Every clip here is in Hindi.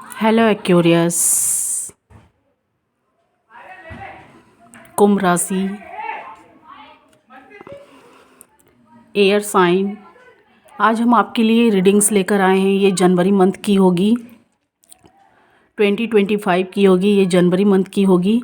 Hello Aquarius. कुंभ राशि, एयर साइन। आज हम आपके लिए रीडिंग्स लेकर आए हैं। ये जनवरी मंथ की होगी, 2025 की होगी। ये जनवरी मंथ की होगी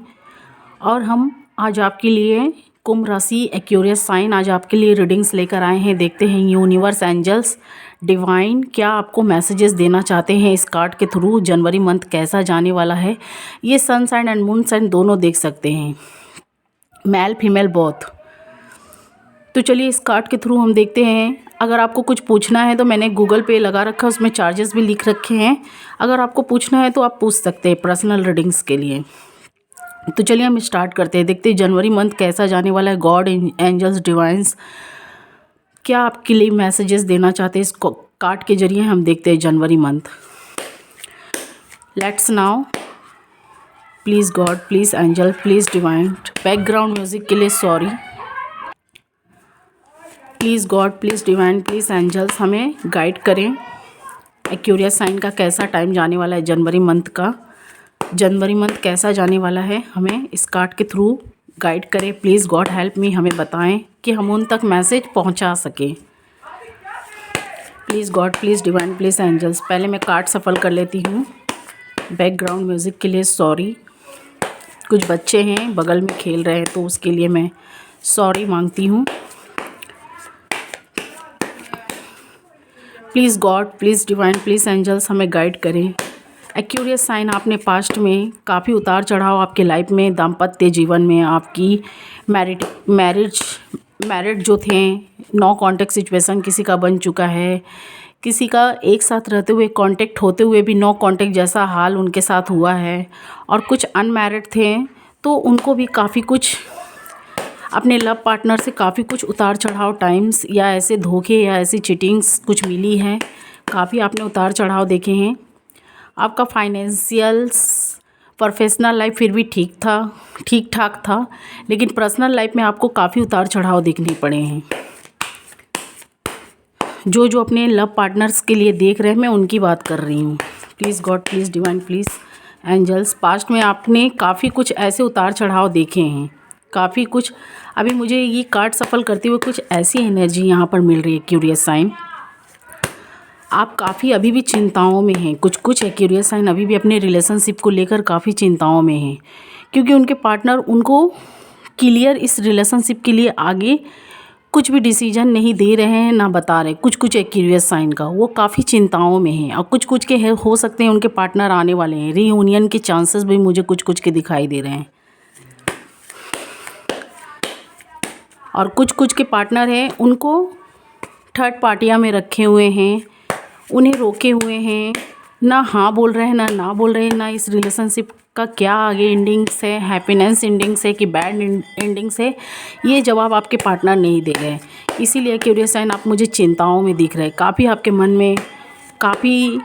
और हम आज आपके लिए कुंभ राशि एक्वेरियस साइन आज आपके लिए रीडिंग्स लेकर आए हैं। देखते हैं यूनिवर्स, एंजल्स, डिवाइन क्या आपको मैसेजेस देना चाहते हैं इस कार्ड के थ्रू। जनवरी मंथ कैसा जाने वाला है, ये sun sign and moon sign दोनों देख सकते हैं, मेल फीमेल बोथ। तो चलिए इस कार्ड के थ्रू हम देखते हैं। अगर आपको कुछ पूछना है तो मैंने गूगल पे लगा रखा है, उसमें चार्जेस भी लिख रखे हैं। अगर आपको पूछना है तो आप पूछ सकते हैं पर्सनल रीडिंग्स के लिए। तो चलिए हम स्टार्ट करते हैं, देखते हैं जनवरी मंथ कैसा जाने वाला है। गॉड, एंजल्स, डिवाइंस क्या आपके लिए मैसेजेस देना चाहते हैं इस कार्ड के जरिए। हम देखते हैं जनवरी month. Let's now, please God, please angel, please divine. Background music के लिए sorry. Please God, please divine, please angels हमें गाइड करें। एक्वेरियस साइन का कैसा टाइम जाने वाला है जनवरी मंथ का। जनवरी मंथ कैसा जाने वाला है, हमें इस कार्ड के थ्रू गाइड करें। प्लीज़ गॉड हेल्प मी, हमें बताएं कि हम उन तक मैसेज पहुंचा सकें। Please God, please divine, please angels. पहले मैं कार्ड सफल कर लेती हूँ। बैकग्राउंड म्यूज़िक के लिए सॉरी। कुछ बच्चे हैं बगल में खेल रहे हैं तो उसके लिए मैं सॉरी मांगती हूँ। Please God, please divine, please angels हमें गाइड करें। एक्वेरियस साइन, आपने पास्ट में काफ़ी उतार चढ़ाव आपके लाइफ में, दाम्पत्य जीवन में, आपकी मैरिड जो थे, नो कांटेक्ट सिचुएशन किसी का बन चुका है, किसी का एक साथ रहते हुए कांटेक्ट होते हुए भी नो कांटेक्ट जैसा हाल उनके साथ हुआ है। और कुछ अनमैरिड थे तो उनको भी काफ़ी कुछ अपने लव पार्टनर से काफ़ी कुछ उतार चढ़ाव टाइम्स या ऐसे धोखे या ऐसी चीटिंग्स कुछ मिली है। काफ़ी आपने उतार चढ़ाव देखे हैं। आपका फाइनेंशियल्स, प्रोफेशनल लाइफ फिर भी ठीक ठाक था, लेकिन पर्सनल लाइफ में आपको काफ़ी उतार चढ़ाव देखने पड़े हैं। जो अपने लव पार्टनर्स के लिए देख रहे हैं, मैं उनकी बात कर रही हूँ। Please God, please divine, please angels. Past में आपने काफ़ी कुछ ऐसे उतार चढ़ाव देखे हैं, काफ़ी कुछ। अभी मुझे ये कार्ड सफल करते हुए कुछ ऐसी एनर्जी यहाँ पर मिल रही है। एक्वेरियस साइन, आप काफ़ी अभी भी चिंताओं में हैं। कुछ एक्वेरियस साइन अभी भी अपने रिलेशनशिप को लेकर काफ़ी चिंताओं में हैं, क्योंकि उनके पार्टनर उनको क्लियर इस रिलेशनशिप के लिए आगे कुछ भी डिसीजन नहीं दे रहे हैं, ना बता रहे। कुछ एक्वेरियस साइन का वो काफ़ी चिंताओं में हैं। और कुछ के हो सकते हैं उनके पार्टनर आने वाले हैं। रीयूनियन के चांसेस भी मुझे कुछ के दिखाई दे रहे हैं। और कुछ के पार्टनर हैं, उनको थर्ड पार्टियां में रखे हुए हैं, उन्हें रोके हुए हैं, ना हाँ बोल रहे हैं ना बोल रहे हैं, ना इस रिलेशनशिप का क्या आगे एंडिंग्स है, हैप्पीनेस एंडिंग्स है कि बैड एंडिंग्स है, ये जवाब आपके पार्टनर नहीं दे रहे हैं। इसीलिए एक्वेरियस साइन, आप मुझे चिंताओं में दिख रहे हैं। काफ़ी आपके मन में काफ़ी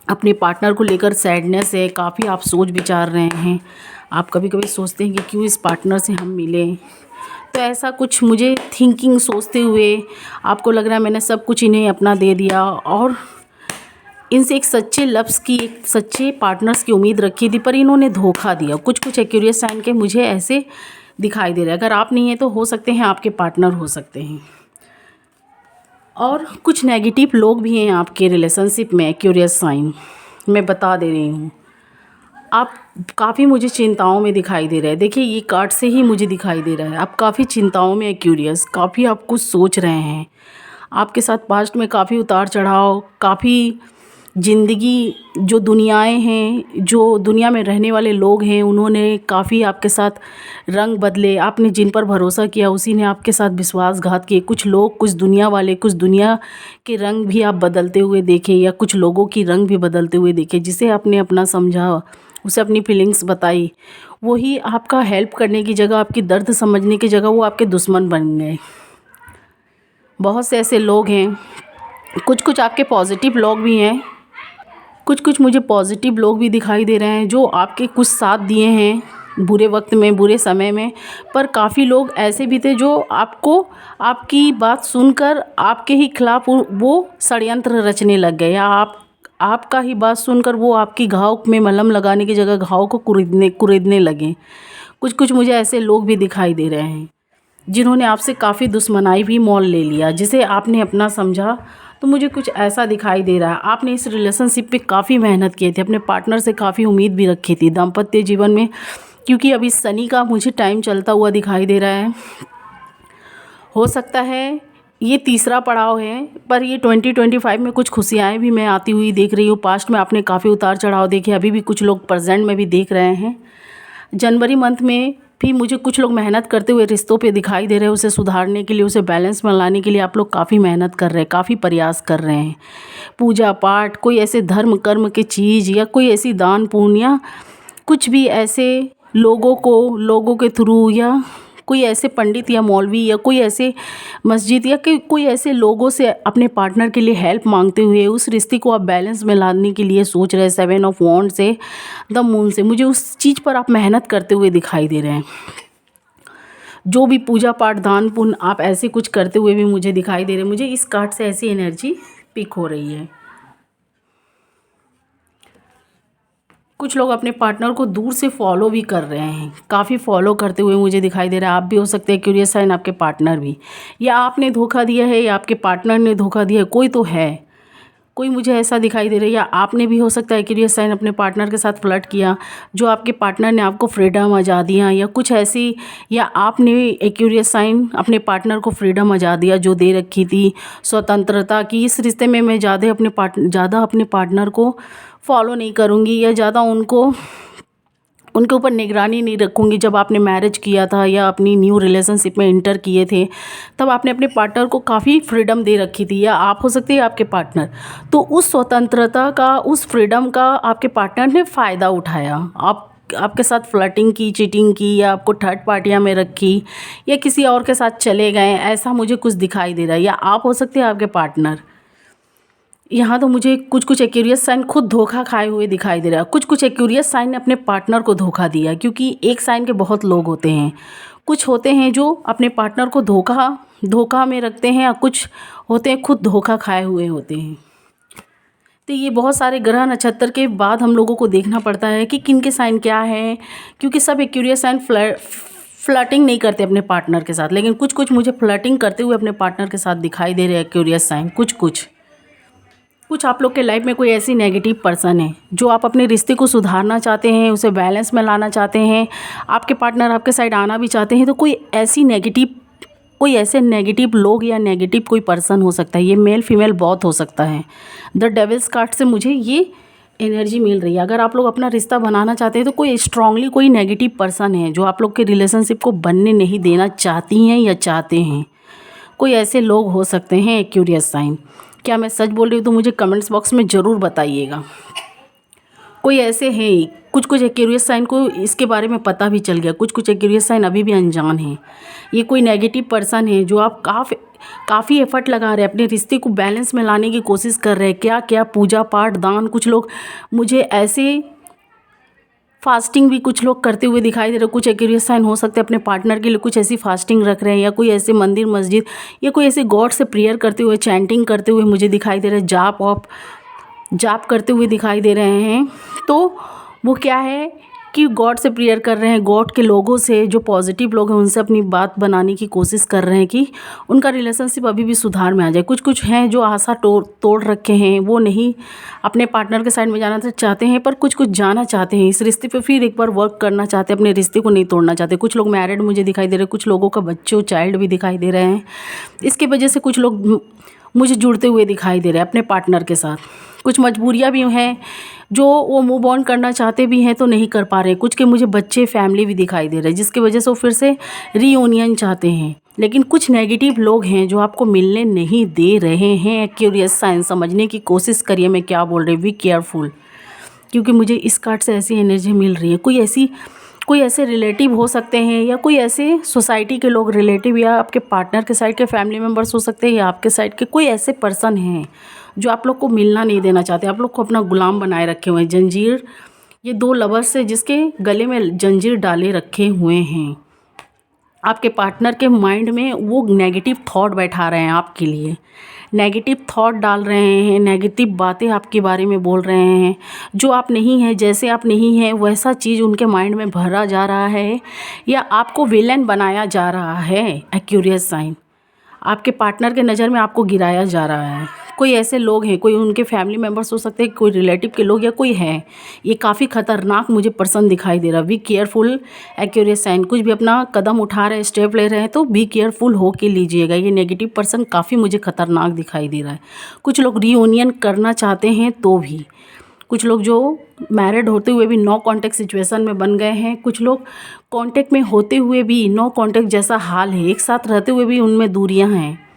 अपने पार्टनर को लेकर सैडनेस है, काफ़ी आप सोच विचार रहे हैं। आप कभी कभी सोचते हैं कि क्यों इस पार्टनर से हम मिले। तो ऐसा कुछ मुझे थिंकिंग सोचते हुए आपको लग रहा है मैंने सब कुछ इन्हें अपना दे दिया और इनसे एक सच्चे लव्स की, एक सच्चे पार्टनर्स की उम्मीद रखी थी, पर इन्होंने धोखा दिया। कुछ एक्वेरियस साइन के मुझे ऐसे दिखाई दे रहा है। अगर आप नहीं हैं तो हो सकते हैं आपके पार्टनर हो सकते हैं। और कुछ नेगेटिव लोग भी हैं आपके रिलेशनशिप में। एक्वेरियस साइन, मैं बता दे रही हूँ, आप काफ़ी मुझे चिंताओं में दिखाई दे रहे हैं। देखिए ये कार्ड से ही मुझे दिखाई दे रहा है आप काफ़ी चिंताओं में एक्वेरियस, काफ़ी आप कुछ सोच रहे हैं। आपके साथ पास्ट में काफ़ी उतार चढ़ाव, काफ़ी ज़िंदगी, जो दुनियाएं हैं, जो दुनिया में रहने वाले लोग हैं, उन्होंने काफ़ी आपके साथ रंग बदले। आपने जिन पर भरोसा किया उसी ने आपके साथ विश्वासघात किए। कुछ लोग, कुछ दुनिया वाले, कुछ दुनिया के रंग भी आप बदलते हुए देखे, या कुछ लोगों की रंग भी बदलते हुए देखे। जिसे आपने अपना समझा, उसे अपनी फीलिंग्स बताई, वही आपका हेल्प करने की जगह, आपकी दर्द समझने की जगह वो आपके दुश्मन बन गए। बहुत से ऐसे लोग हैं। कुछ आपके पॉजिटिव लोग भी हैं, कुछ मुझे पॉजिटिव लोग भी दिखाई दे रहे हैं जो आपके कुछ साथ दिए हैं बुरे वक्त में, बुरे समय में। पर काफ़ी लोग ऐसे भी थे जो आपको, आपकी बात सुनकर आपके ही खिलाफ वो षड्यंत्र रचने लग गए, या आपका ही बात सुनकर वो आपकी घाव में मलहम लगाने की जगह घाव को कुरेदने लगे। कुछ कुछ मुझे ऐसे लोग भी दिखाई दे रहे हैं जिन्होंने आपसे काफ़ी दुश्मनाई भी मोल ले लिया, जिसे आपने अपना समझा। तो मुझे कुछ ऐसा दिखाई दे रहा है, आपने इस रिलेशनशिप पे काफ़ी मेहनत की थी, अपने पार्टनर से काफ़ी उम्मीद भी रखी थी दाम्पत्य जीवन में, क्योंकि अभी शनि का मुझे टाइम चलता हुआ दिखाई दे रहा है। हो सकता है ये तीसरा पड़ाव है, पर ये 2025 में कुछ खुशियाँ भी मैं आती हुई देख रही हूँ। पास्ट में आपने काफ़ी उतार चढ़ाव देखे, अभी भी कुछ लोग प्रेजेंट में भी देख रहे हैं। जनवरी मंथ में भी मुझे कुछ लोग मेहनत करते हुए रिश्तों पे दिखाई दे रहे हैं, उसे सुधारने के लिए, उसे बैलेंस में लाने के लिए आप लोग काफ़ी मेहनत कर रहे हैं, काफ़ी प्रयास कर रहे हैं। पूजा पाठ, कोई ऐसे धर्म कर्म की चीज़ या कोई ऐसी दान पुण्य या कुछ भी ऐसे लोगों के थ्रू, या कोई ऐसे पंडित या मौलवी या कोई ऐसे मस्जिद या कोई ऐसे लोगों से अपने पार्टनर के लिए हेल्प मांगते हुए उस रिश्ते को आप बैलेंस में लाने के लिए सोच रहे हैं। 7 ऑफ वॉन्ड से, द मून से, मुझे उस चीज़ पर आप मेहनत करते हुए दिखाई दे रहे हैं। जो भी पूजा पाठ दान पुण्य आप ऐसे कुछ करते हुए भी मुझे दिखाई दे रहे हैं। मुझे इस कार्ड से ऐसी एनर्जी पिक हो रही है। कुछ लोग अपने पार्टनर को दूर से फॉलो भी कर रहे हैं, काफ़ी फॉलो करते हुए मुझे दिखाई दे रहा है। आप भी हो सकते हैं क्यूरियस साइन, आपके पार्टनर भी, या आपने धोखा दिया है या आपके पार्टनर ने धोखा दिया है, कोई तो है, कोई मुझे ऐसा दिखाई दे रहा है। या आपने भी हो सकता है क्यूरियस साइन अपने पार्टनर के साथ फ्लर्ट किया, जो आपके पार्टनर ने आपको फ्रीडम आज़ादियाँ या कुछ ऐसी, या आपने एक क्यूरियस साइन अपने पार्टनर को फ्रीडम आज़ादियाँ जो दे रखी थी, स्वतंत्रता की, इस रिश्ते में मैं ज़्यादा अपने पार्टनर को फॉलो नहीं करूँगी या ज़्यादा उनके ऊपर निगरानी नहीं रखूँगी। जब आपने मैरिज किया था या अपनी न्यू रिलेशनशिप में इंटर किए थे, तब आपने अपने पार्टनर को काफ़ी फ्रीडम दे रखी थी, या आप हो सकते हैं आपके पार्टनर। तो उस स्वतंत्रता का, उस फ्रीडम का आपके पार्टनर ने फ़ायदा उठाया। आपके साथ फ्लर्टिंग की, चीटिंग की, या आपको थर्ड पार्टियाँ में रखी, या किसी और के साथ चले गए, ऐसा मुझे कुछ दिखाई दे रहा है। या आप हो सकते हैं आपके पार्टनर। यहाँ तो मुझे कुछ कुछ एक्यूरियस साइन खुद धोखा खाए हुए दिखाई दे रहा है। कुछ कुछ एक्यूरियस साइन ने अपने पार्टनर को धोखा दिया, क्योंकि एक साइन के बहुत लोग होते हैं। कुछ होते हैं जो अपने पार्टनर को धोखा में रखते हैं, या कुछ होते हैं खुद धोखा खाए हुए होते हैं। तो ये बहुत सारे ग्रह नक्षत्र के बाद हम लोगों को देखना पड़ता है कि किन के साइन क्या है, क्योंकि सब एक्यूरियस साइन फ्लर्टिंग नहीं करते अपने पार्टनर के साथ, लेकिन कुछ कुछ मुझे फ्लर्टिंग करते हुए अपने पार्टनर के साथ दिखाई दे रहे हैं एक्यूरियस साइन। कुछ आप लोग के लाइफ में कोई ऐसी नेगेटिव पर्सन है जो आप अपने रिश्ते को सुधारना चाहते हैं, उसे बैलेंस में लाना चाहते हैं, आपके पार्टनर आपके साइड आना भी चाहते हैं। तो कोई ऐसे नेगेटिव लोग या नेगेटिव कोई पर्सन हो सकता है, ये मेल फीमेल बहुत हो सकता है। द डेविल्स कार्ड से मुझे ये एनर्जी मिल रही है। अगर आप लोग अपना रिश्ता बनाना चाहते हैं तो कोई स्ट्रांगली कोई नेगेटिव पर्सन है जो आप लोग के रिलेशनशिप को बनने नहीं देना चाहती हैं या चाहते हैं। कोई ऐसे लोग हो सकते हैं क्यूरियस साइन। क्या मैं सच बोल रही हूँ? तो मुझे कमेंट्स बॉक्स में ज़रूर बताइएगा। कोई ऐसे हैं, कुछ एक्यूरियस साइन को इसके बारे में पता भी चल गया, कुछ एक्यूरियस साइन अभी भी अनजान हैं। ये कोई नेगेटिव पर्सन है जो आप काफ़ी एफर्ट लगा रहे हैं, अपने रिश्ते को बैलेंस में लाने की कोशिश कर रहे हैं। क्या पूजा पाठ दान, कुछ लोग मुझे ऐसे फास्टिंग भी कुछ लोग करते हुए दिखाई दे रहे हैं। कुछ एक्यूरियस साइन हो सकते हैं अपने पार्टनर के लिए कुछ ऐसी फास्टिंग रख रहे हैं, या कोई ऐसे मंदिर मस्जिद या कोई ऐसे गॉड से प्रेयर करते हुए, चैंटिंग करते हुए मुझे दिखाई दे रहे हैं, जाप करते हुए दिखाई दे रहे हैं। तो वो क्या है कि गॉड से प्रेयर कर रहे हैं, गॉड के लोगों से, जो पॉजिटिव लोग हैं उनसे अपनी बात बनाने की कोशिश कर रहे हैं कि उनका रिलेशनशिप अभी भी सुधार में आ जाए। कुछ हैं जो आशा तोड़ रखे हैं, वो नहीं अपने पार्टनर के साइड में जाना चाहते हैं, पर कुछ जाना चाहते हैं, इस रिश्ते पे फिर एक बार वर्क करना चाहते हैं, अपने रिश्ते को नहीं तोड़ना चाहते। कुछ लोग मैरिड मुझे दिखाई दे रहे हैं, कुछ लोगों का बच्चों चाइल्ड भी दिखाई दे रहे हैं। इसकी वजह से कुछ लोग मुझे जुड़ते हुए दिखाई दे रहे हैं अपने पार्टनर के साथ। कुछ मजबूरियां भी हैं जो वो मूव ऑन करना चाहते भी हैं तो नहीं कर पा रहे। कुछ के मुझे बच्चे फैमिली भी दिखाई दे रहे हैं, जिसकी वजह से वो फिर से रीयूनियन चाहते हैं। लेकिन कुछ नेगेटिव लोग हैं जो आपको मिलने नहीं दे रहे हैं। क्यूरियस साइन समझने की कोशिश करिए मैं क्या बोल रही हूँ, बी केयरफुल, क्योंकि मुझे इस कार्ड से ऐसी एनर्जी मिल रही है। कोई ऐसे रिलेटिव हो सकते हैं, या कोई ऐसे सोसाइटी के लोग रिलेटिव, या आपके पार्टनर के साइड के फैमिली मेम्बर्स हो सकते हैं, या आपके साइड के कोई ऐसे पर्सन हैं जो आप लोग को मिलना नहीं देना चाहते, आप लोग को अपना गुलाम बनाए रखे हुए हैं। जंजीर, ये 2 लवर्स है जिसके गले में जंजीर डाले रखे हुए हैं। आपके पार्टनर के माइंड में वो नेगेटिव थॉट बैठा रहे हैं आपके लिए, नेगेटिव थॉट डाल रहे हैं, नेगेटिव बातें आपके बारे में बोल रहे हैं, जो आप नहीं हैं, जैसे आप नहीं हैं वैसा चीज़ उनके माइंड में भरा जा रहा है, या आपको विलेन बनाया जा रहा है। एक्यूरियस साइन, आपके पार्टनर के नज़र में आपको गिराया जा रहा है। कोई ऐसे लोग हैं, कोई उनके फैमिली मेम्बर्स हो सकते हैं, कोई रिलेटिव के लोग, या कोई है। ये काफ़ी ख़तरनाक मुझे पर्सन दिखाई दे रहा है। बी केयरफुल एक्यूरेट साइन, कुछ भी अपना कदम उठा रहे हैं, स्टेप ले रहे हैं तो बी केयरफुल हो के लीजिएगा। ये नेगेटिव पर्सन काफ़ी मुझे ख़तरनाक दिखाई दे रहा है। कुछ लोग रीयूनियन करना चाहते हैं तो भी, कुछ लोग जो मैरिड होते हुए भी नो कांटेक्ट सिचुएशन में बन गए हैं, कुछ लोग कांटेक्ट में होते हुए भी नो कांटेक्ट जैसा हाल है, एक साथ रहते हुए भी उनमें दूरियां हैं।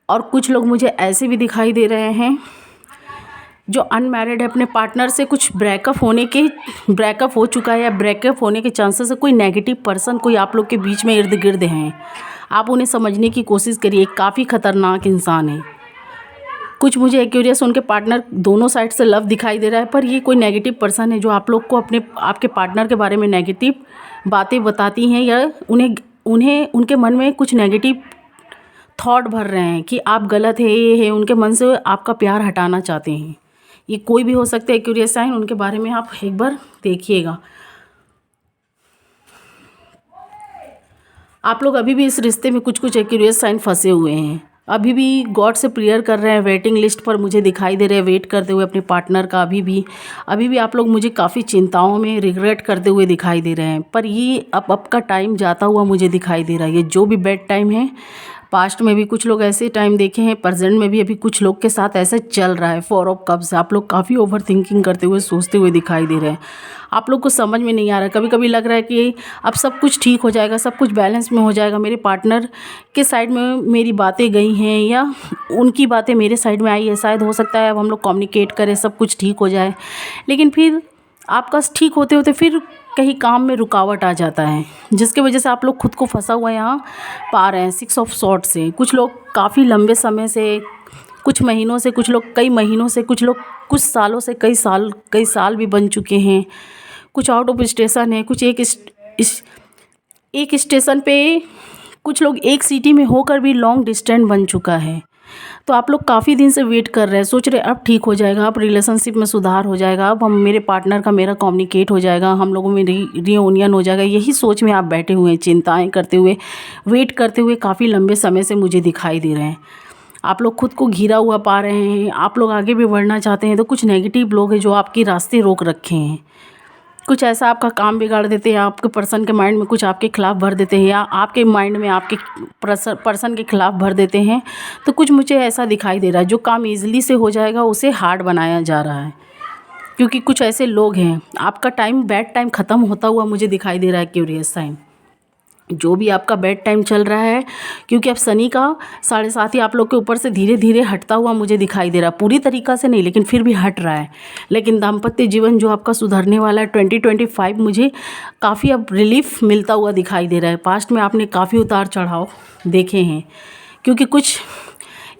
और कुछ लोग मुझे ऐसे भी दिखाई दे रहे हैं जो अनमैरिड है, अपने पार्टनर से कुछ ब्रेकअप हो चुका है या ब्रेकअप होने के चांसेस है। कोई नेगेटिव पर्सन कोई आप लोग के बीच में इर्द गिर्द हैं, आप उन्हें समझने की कोशिश करिए। काफ़ी ख़तरनाक इंसान है। कुछ मुझे एक्यूरियस उनके पार्टनर दोनों साइड से लव दिखाई दे रहा है, पर ये कोई नेगेटिव पर्सन है जो आप लोग को आपके पार्टनर के बारे में नेगेटिव बातें बताती हैं, या उन्हें उनके मन में कुछ नेगेटिव थॉट भर रहे हैं कि आप गलत है, ये है। उनके मन से आपका प्यार हटाना चाहते हैं। ये कोई भी हो सकता है एक्यूरियस साइन, उनके बारे में आप एक बार देखिएगा। आप लोग अभी भी इस रिश्ते में कुछ एक्यूरियस साइन फंसे हुए हैं, अभी भी गॉड से प्रेयर कर रहे हैं, वेटिंग लिस्ट पर मुझे दिखाई दे रहे हैं, वेट करते हुए अपने पार्टनर का। अभी भी आप लोग मुझे काफ़ी चिंताओं में रिग्रेट करते हुए दिखाई दे रहे हैं, पर ये अब का टाइम जाता हुआ मुझे दिखाई दे रहा है। ये जो भी बैड टाइम है, पास्ट में भी कुछ लोग ऐसे टाइम देखे हैं, प्रेजेंट में भी अभी कुछ लोग के साथ ऐसे चल रहा है। 4 ऑफ कप्स, आप लोग काफ़ी ओवर थिंकिंग करते हुए, सोचते हुए दिखाई दे रहे हैं। आप लोग को समझ में नहीं आ रहा है, कभी कभी लग रहा है कि अब सब कुछ ठीक हो जाएगा, सब कुछ बैलेंस में हो जाएगा, मेरे पार्टनर के साइड में मेरी बातें गई हैं या उनकी बातें मेरे साइड में आई है, शायद हो सकता है अब हम लोग कम्युनिकेट करें, सब कुछ ठीक हो जाए। लेकिन फिर आपका ठीक होते होते फिर कहीं काम में रुकावट आ जाता है, जिसकी वजह से आप लोग खुद को फंसा हुआ यहाँ पा रहे हैं। 6 ऑफ सॉर्ड से कुछ लोग काफ़ी लंबे समय से, कुछ महीनों से, कुछ लोग कई महीनों से, कुछ लोग कुछ सालों से, कई साल भी बन चुके हैं। कुछ आउट ऑफ स्टेशन है, कुछ एक स्टेशन पे, कुछ लोग एक सिटी में होकर भी लॉन्ग डिस्टेंस बन चुका है। तो आप लोग काफ़ी दिन से वेट कर रहे हैं, सोच रहे अब ठीक हो जाएगा, अब रिलेशनशिप में सुधार हो जाएगा, अब मेरे पार्टनर का मेरा कम्युनिकेट हो जाएगा, हम लोगों में रियूनियन हो जाएगा। यही सोच में आप बैठे हुए हैं, चिंताएं करते हुए, वेट करते हुए काफ़ी लंबे समय से मुझे दिखाई दे रहे हैं। आप लोग खुद को घिरा हुआ पा रहे हैं, आप लोग आगे भी बढ़ना चाहते हैं, तो कुछ नेगेटिव लोग हैं जो आपके रास्ते रोक रखे हैं। कुछ ऐसा आपका काम बिगाड़ देते हैं, आपके पर्सन के माइंड में कुछ आपके खिलाफ भर देते हैं, या आपके माइंड में आपके पर्सन के खिलाफ भर देते हैं। तो कुछ मुझे ऐसा दिखाई दे रहा है, जो काम ईजिली से हो जाएगा उसे हार्ड बनाया जा रहा है, क्योंकि कुछ ऐसे लोग हैं। आपका टाइम, बैड टाइम ख़त्म होता हुआ मुझे दिखाई दे रहा है क्यूरियस साइन। जो भी आपका बैड टाइम चल रहा है, क्योंकि अब शनि का 7.5 ही आप लोग के ऊपर से धीरे धीरे हटता हुआ मुझे दिखाई दे रहा है। पूरी तरीक़ा से नहीं, लेकिन फिर भी हट रहा है। लेकिन दाम्पत्य जीवन जो आपका सुधरने वाला है 2025, मुझे काफ़ी अब रिलीफ मिलता हुआ दिखाई दे रहा है। पास्ट में आपने काफ़ी उतार चढ़ाव देखे हैं, क्योंकि कुछ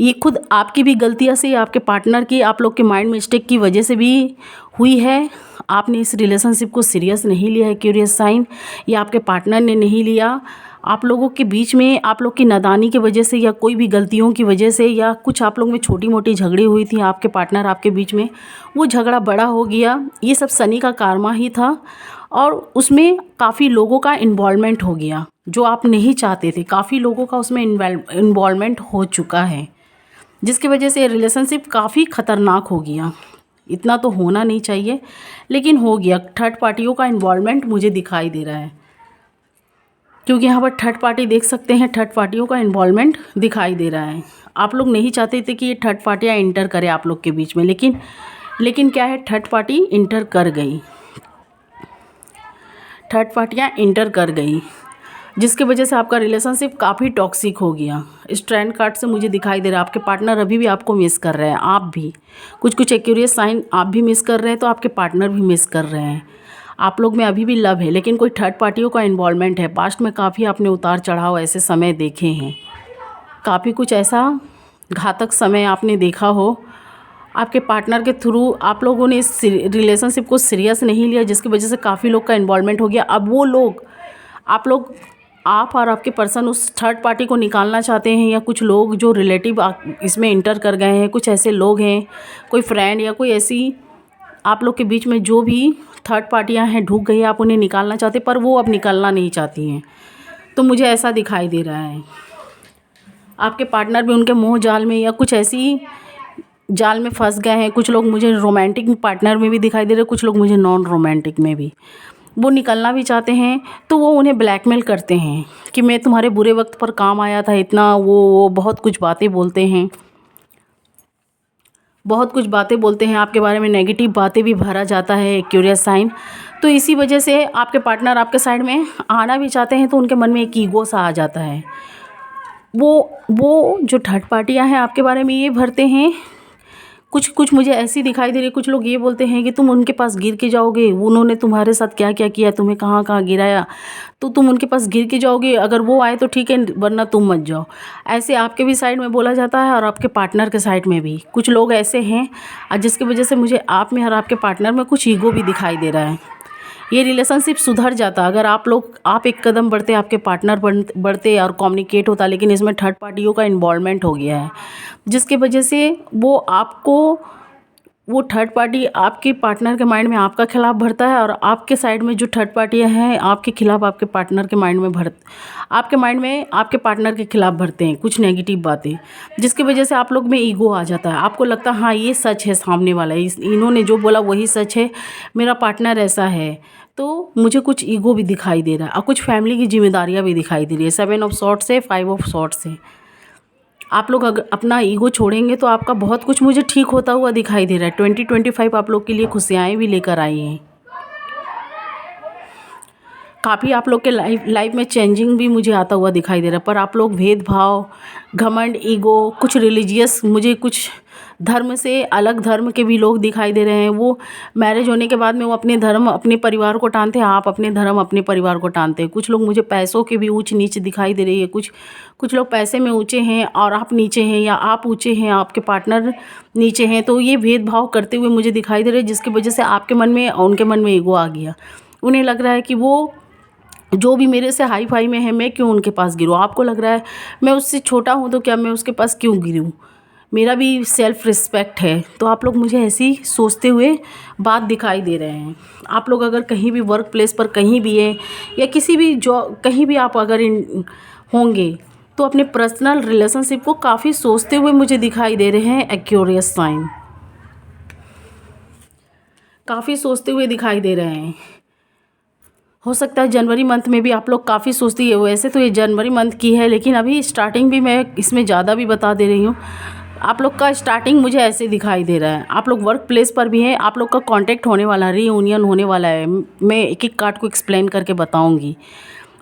ये खुद आपकी भी गलतियाँ से, आपके पार्टनर की, आप लोग के माइंड मिस्टेक की वजह से भी हुई है। आपने इस रिलेशनशिप को सीरियस नहीं लिया है क्यूरियस साइन, या आपके पार्टनर ने नहीं लिया। आप लोगों के बीच में, आप लोग की नादानी की वजह से, या कोई भी गलतियों की वजह से, या कुछ आप लोग में छोटी मोटी झगड़ी हुई थी आपके पार्टनर आपके बीच में, वो झगड़ा बड़ा हो गया। ये सब शनि का कारमा ही था, और उसमें काफ़ी लोगों का इन्वॉल्वमेंट हो गया जो आप नहीं चाहते थे। काफ़ी लोगों का उसमें इन्वॉल्वमेंट हो चुका है, जिसकी वजह से रिलेशनशिप काफ़ी ख़तरनाक हो गया। इतना तो होना नहीं चाहिए, लेकिन हो गया। थर्ड पार्टियों का इन्वॉल्वमेंट मुझे दिखाई दे रहा है, क्योंकि यहाँ पर थर्ड पार्टी देख सकते हैं, थर्ड पार्टियों का इन्वॉल्वमेंट दिखाई दे रहा है। आप लोग नहीं चाहते थे कि ये थर्ड पार्टियाँ इंटर करें आप लोग के बीच में, लेकिन क्या है, थर्ड पार्टी इंटर कर गई। थर्ड पार्टियाँ इंटर कर गई, जिसकी वजह से आपका रिलेशनशिप काफ़ी टॉक्सिक हो गया। स्ट्रेंथ कार्ड से मुझे दिखाई दे रहा है आपके पार्टनर अभी भी आपको मिस कर रहे हैं। आप भी कुछ एक्यूरियस साइन आप भी मिस कर रहे हैं, तो आपके पार्टनर भी मिस कर रहे हैं। आप लोग में अभी भी लव है, लेकिन कोई थर्ड पार्टियों का इन्वॉल्वमेंट है। पास्ट में काफ़ी आपने उतार चढ़ाव ऐसे समय देखे हैं, काफ़ी कुछ ऐसा घातक समय आपने देखा हो। आपके पार्टनर के थ्रू आप लोगों ने इस रिलेशनशिप को सीरियस नहीं लिया, जिसकी वजह से काफ़ी लोग का इन्वॉल्वमेंट हो गया। अब वो लोग, आप लोग आप और आपके पर्सन उस थर्ड पार्टी को निकालना चाहते हैं, या कुछ लोग जो रिलेटिव इसमें इंटर कर गए हैं, कुछ ऐसे लोग हैं, कोई फ्रेंड या कोई ऐसी आप लोग के बीच में जो भी थर्ड पार्टियां हैं ढुक गई, आप उन्हें निकालना चाहते पर वो अब निकलना नहीं चाहती हैं। तो मुझे ऐसा दिखाई दे रहा है आपके पार्टनर भी उनके मोह जाल में या कुछ ऐसी जाल में फंस गए हैं। कुछ लोग मुझे रोमांटिक पार्टनर में भी दिखाई दे रहे हैं, कुछ लोग मुझे नॉन रोमांटिक में भी। वो निकलना भी चाहते हैं तो वो उन्हें ब्लैकमेल करते हैं कि मैं तुम्हारे बुरे वक्त पर काम आया था, इतना वो बहुत कुछ बातें बोलते हैं, बहुत कुछ बातें बोलते हैं आपके बारे में, नेगेटिव बातें भी भरा जाता है, क्यूरियस साइन। तो इसी वजह से आपके पार्टनर आपके साइड में आना भी चाहते हैं, तो उनके मन में एक ईगो सा आ जाता है। वो जो थर्ड पार्टियां हैं आपके बारे में ये भरते हैं, कुछ कुछ मुझे ऐसी दिखाई दे रही है। कुछ लोग ये बोलते हैं कि तुम उनके पास गिर के जाओगे, उन्होंने तुम्हारे साथ क्या क्या किया, तुम्हें कहाँ कहाँ गिराया, तो तुम उनके पास गिर के जाओगे, अगर वो आए तो ठीक है वरना तुम मत जाओ। ऐसे आपके भी साइड में बोला जाता है और आपके पार्टनर के साइड में भी कुछ लोग ऐसे हैं, जिसकी वजह से मुझे आप में और आपके पार्टनर में कुछ ईगो भी दिखाई दे रहा है। ये रिलेशनशिप सुधर जाता अगर आप एक कदम बढ़ते, आपके पार्टनर बढ़ते और कम्युनिकेट होता, लेकिन इसमें थर्ड पार्टियों का इन्वॉल्वमेंट हो गया है, जिसकी वजह से वो थर्ड पार्टी आपके पार्टनर के माइंड में आपका खिलाफ भरता है, और आपके साइड में जो थर्ड पार्टियां हैं आपके खिलाफ आपके पार्टनर के माइंड में आपके माइंड में आपके पार्टनर के खिलाफ भरते हैं कुछ नेगेटिव बातें, जिसकी वजह से आप लोग में ईगो आ जाता है। आपको लगता है हाँ ये सच है, सामने वाला इन्होंने जो बोला वही सच है, मेरा पार्टनर ऐसा है, तो मुझे कुछ ईगो भी दिखाई दे रहा है और कुछ फैमिली की जिम्मेदारियाँ भी दिखाई दे रही है। 7 ऑफ सॉर्ट्स से 5 ऑफ सॉर्ट्स से आप लोग अगर अपना ईगो छोड़ेंगे तो आपका बहुत कुछ मुझे ठीक होता हुआ दिखाई दे रहा है। 2025 आप लोग के लिए खुशियाँ भी लेकर आई हैं। काफ़ी आप लोग के लाइफ में चेंजिंग भी मुझे आता हुआ दिखाई दे रहा है, पर आप लोग भेदभाव, घमंड, ईगो, कुछ रिलीजियस, मुझे कुछ धर्म से अलग धर्म के भी लोग दिखाई दे रहे हैं। वो मैरिज होने के बाद में वो अपने धर्म अपने परिवार को टानते हैं, आप अपने धर्म अपने परिवार को टानते हैं। कुछ लोग मुझे पैसों के भी ऊंच नीच दिखाई दे रही है, कुछ लोग पैसे में ऊंचे हैं और आप नीचे हैं, या आप ऊंचे हैं आपके पार्टनर नीचे हैं, तो ये भेदभाव करते हुए मुझे दिखाई दे रहे हैं, जिसकी वजह से आपके मन में और उनके मन में ईगो आ गया। उन्हें लग रहा है कि वो जो भी मेरे से हाई फाई में है मैं क्यों उनके पास गिरूँ, आपको लग रहा है मैं उससे छोटा हूँ तो क्या मैं उसके पास क्यों गिरूँ, मेरा भी सेल्फ रिस्पेक्ट है। तो आप लोग मुझे ऐसी सोचते हुए बात दिखाई दे रहे हैं। आप लोग अगर कहीं भी वर्क प्लेस पर कहीं भी हैं या किसी भी कहीं भी आप अगर होंगे तो अपने पर्सनल रिलेशनशिप को काफ़ी सोचते हुए मुझे दिखाई दे रहे हैं। एक्यूरियस साइन काफ़ी सोचते हुए दिखाई दे रहे हैं। हो सकता है जनवरी मंथ में भी आप लोग काफ़ी सोचती है। वैसे तो ये जनवरी मंथ की है, लेकिन अभी स्टार्टिंग भी मैं इसमें ज़्यादा भी बता दे रही हूँ। आप लोग का स्टार्टिंग मुझे ऐसे दिखाई दे रहा है। आप लोग वर्क प्लेस पर भी हैं, आप लोग का कांटेक्ट होने वाला है, रीयूनियन होने वाला है। मैं एक एक कार्ड को एक्सप्लेन करके बताऊंगी।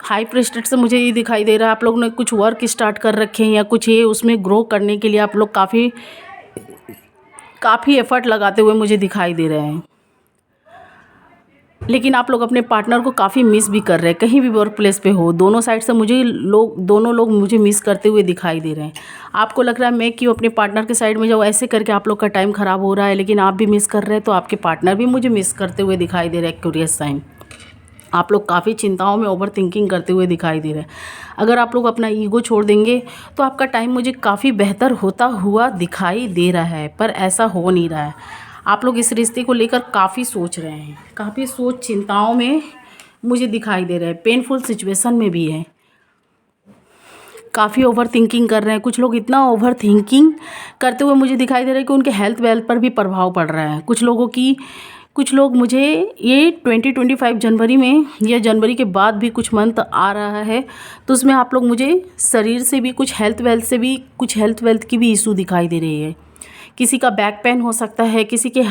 हाई प्रेस्टेड से मुझे ये दिखाई दे रहा है आप लोग ने कुछ वर्क स्टार्ट कर रखे हैं, या कुछ ये उसमें ग्रो करने के लिए आप लोग काफ़ी एफर्ट लगाते हुए मुझे दिखाई दे रहे हैं। लेकिन आप लोग अपने पार्टनर को काफ़ी मिस भी कर रहे हैं। कहीं भी वर्क प्लेस पे हो, दोनों साइड से दोनों लोग मुझे मिस करते हुए दिखाई दे रहे हैं। आपको लग रहा है मैं क्यों अपने पार्टनर के साइड में जाऊँ, ऐसे करके आप लोग का टाइम ख़राब हो रहा है, लेकिन आप भी मिस कर रहे हैं, तो आपके पार्टनर भी मुझे मिस करते हुए दिखाई दे रहे हैं। क्यूरियस साइन आप लोग काफ़ी चिंताओं में ओवर थिंकिंग करते हुए दिखाई दे रहे हैं। अगर आप लोग अपना ईगो छोड़ देंगे तो आपका टाइम मुझे काफ़ी बेहतर होता हुआ दिखाई दे रहा है, पर ऐसा हो नहीं रहा है। आप लोग इस रिश्ते को लेकर काफ़ी सोच रहे हैं, काफ़ी चिंताओं में मुझे दिखाई दे रहे हैं। पेनफुल सिचुएशन में भी है, काफ़ी ओवर थिंकिंग कर रहे हैं। कुछ लोग इतना ओवर थिंकिंग करते हुए मुझे दिखाई दे रहा है कि उनके हेल्थ वेल्थ पर भी प्रभाव पड़ रहा है। कुछ लोग मुझे ये 2025 जनवरी में या जनवरी के बाद भी कुछ मंथ आ रहा है, तो उसमें आप लोग मुझे शरीर से भी कुछ हेल्थ वेल्थ की भी इशू दिखाई दे रही है। किसी का बैक पेन हो सकता है, किसी के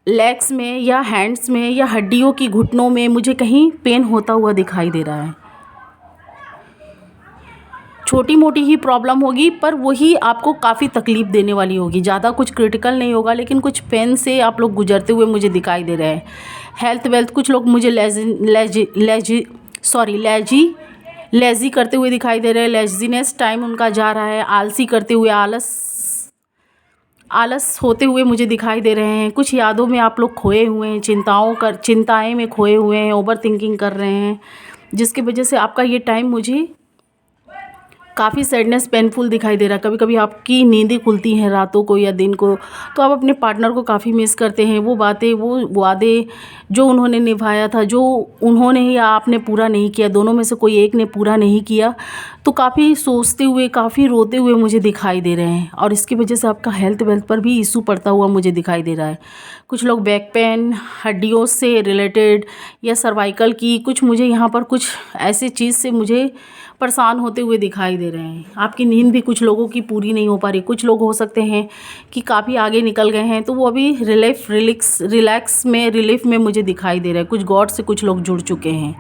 लेग्स में या हैंड्स में या हड्डियों की घुटनों में मुझे कहीं पेन होता हुआ दिखाई दे रहा है। छोटी मोटी ही प्रॉब्लम होगी, पर वही आपको काफ़ी तकलीफ़ देने वाली होगी। ज़्यादा कुछ क्रिटिकल नहीं होगा, लेकिन कुछ पेन से आप लोग गुजरते हुए मुझे दिखाई दे रहे हैं। हेल्थ वेल्थ कुछ लोग मुझे लेजी करते हुए दिखाई दे रहे हैं। लेजीनेस टाइम उनका जा रहा है, आलसी करते हुए, आलस होते हुए मुझे दिखाई दे रहे हैं। कुछ यादों में आप लोग खोए हुए हैं, चिंताएं में खोए हुए हैं, ओवर थिंकिंग कर रहे हैं, जिसकी वजह से आपका ये टाइम मुझे काफ़ी सैडनेस पेनफुल दिखाई दे रहा है। कभी कभी आपकी नींदें खुलती हैं रातों को या दिन को, तो आप अपने पार्टनर को काफ़ी मिस करते हैं। वो बातें, वो वादे जो उन्होंने निभाया था, जो उन्होंने या आपने पूरा नहीं किया, दोनों में से कोई एक ने पूरा नहीं किया, तो काफ़ी सोचते हुए, काफ़ी रोते हुए मुझे दिखाई दे रहे हैं। और इसकी वजह से आपका हेल्थ वेल्थ पर भी इशू पड़ता हुआ मुझे दिखाई दे रहा है। कुछ लोग बैक पेन, हड्डियों से रिलेटेड या सर्वाइकल की कुछ, मुझे यहाँ पर कुछ ऐसी चीज़ से मुझे परेशान होते हुए दिखाई दे रहे हैं। आपकी नींद भी कुछ लोगों की पूरी नहीं हो पा रही। कुछ लोग हो सकते हैं कि काफ़ी आगे निकल गए हैं, तो वो अभी रिलीफ में मुझे दिखाई दे रहा है। कुछ गॉड से कुछ लोग जुड़ चुके हैं,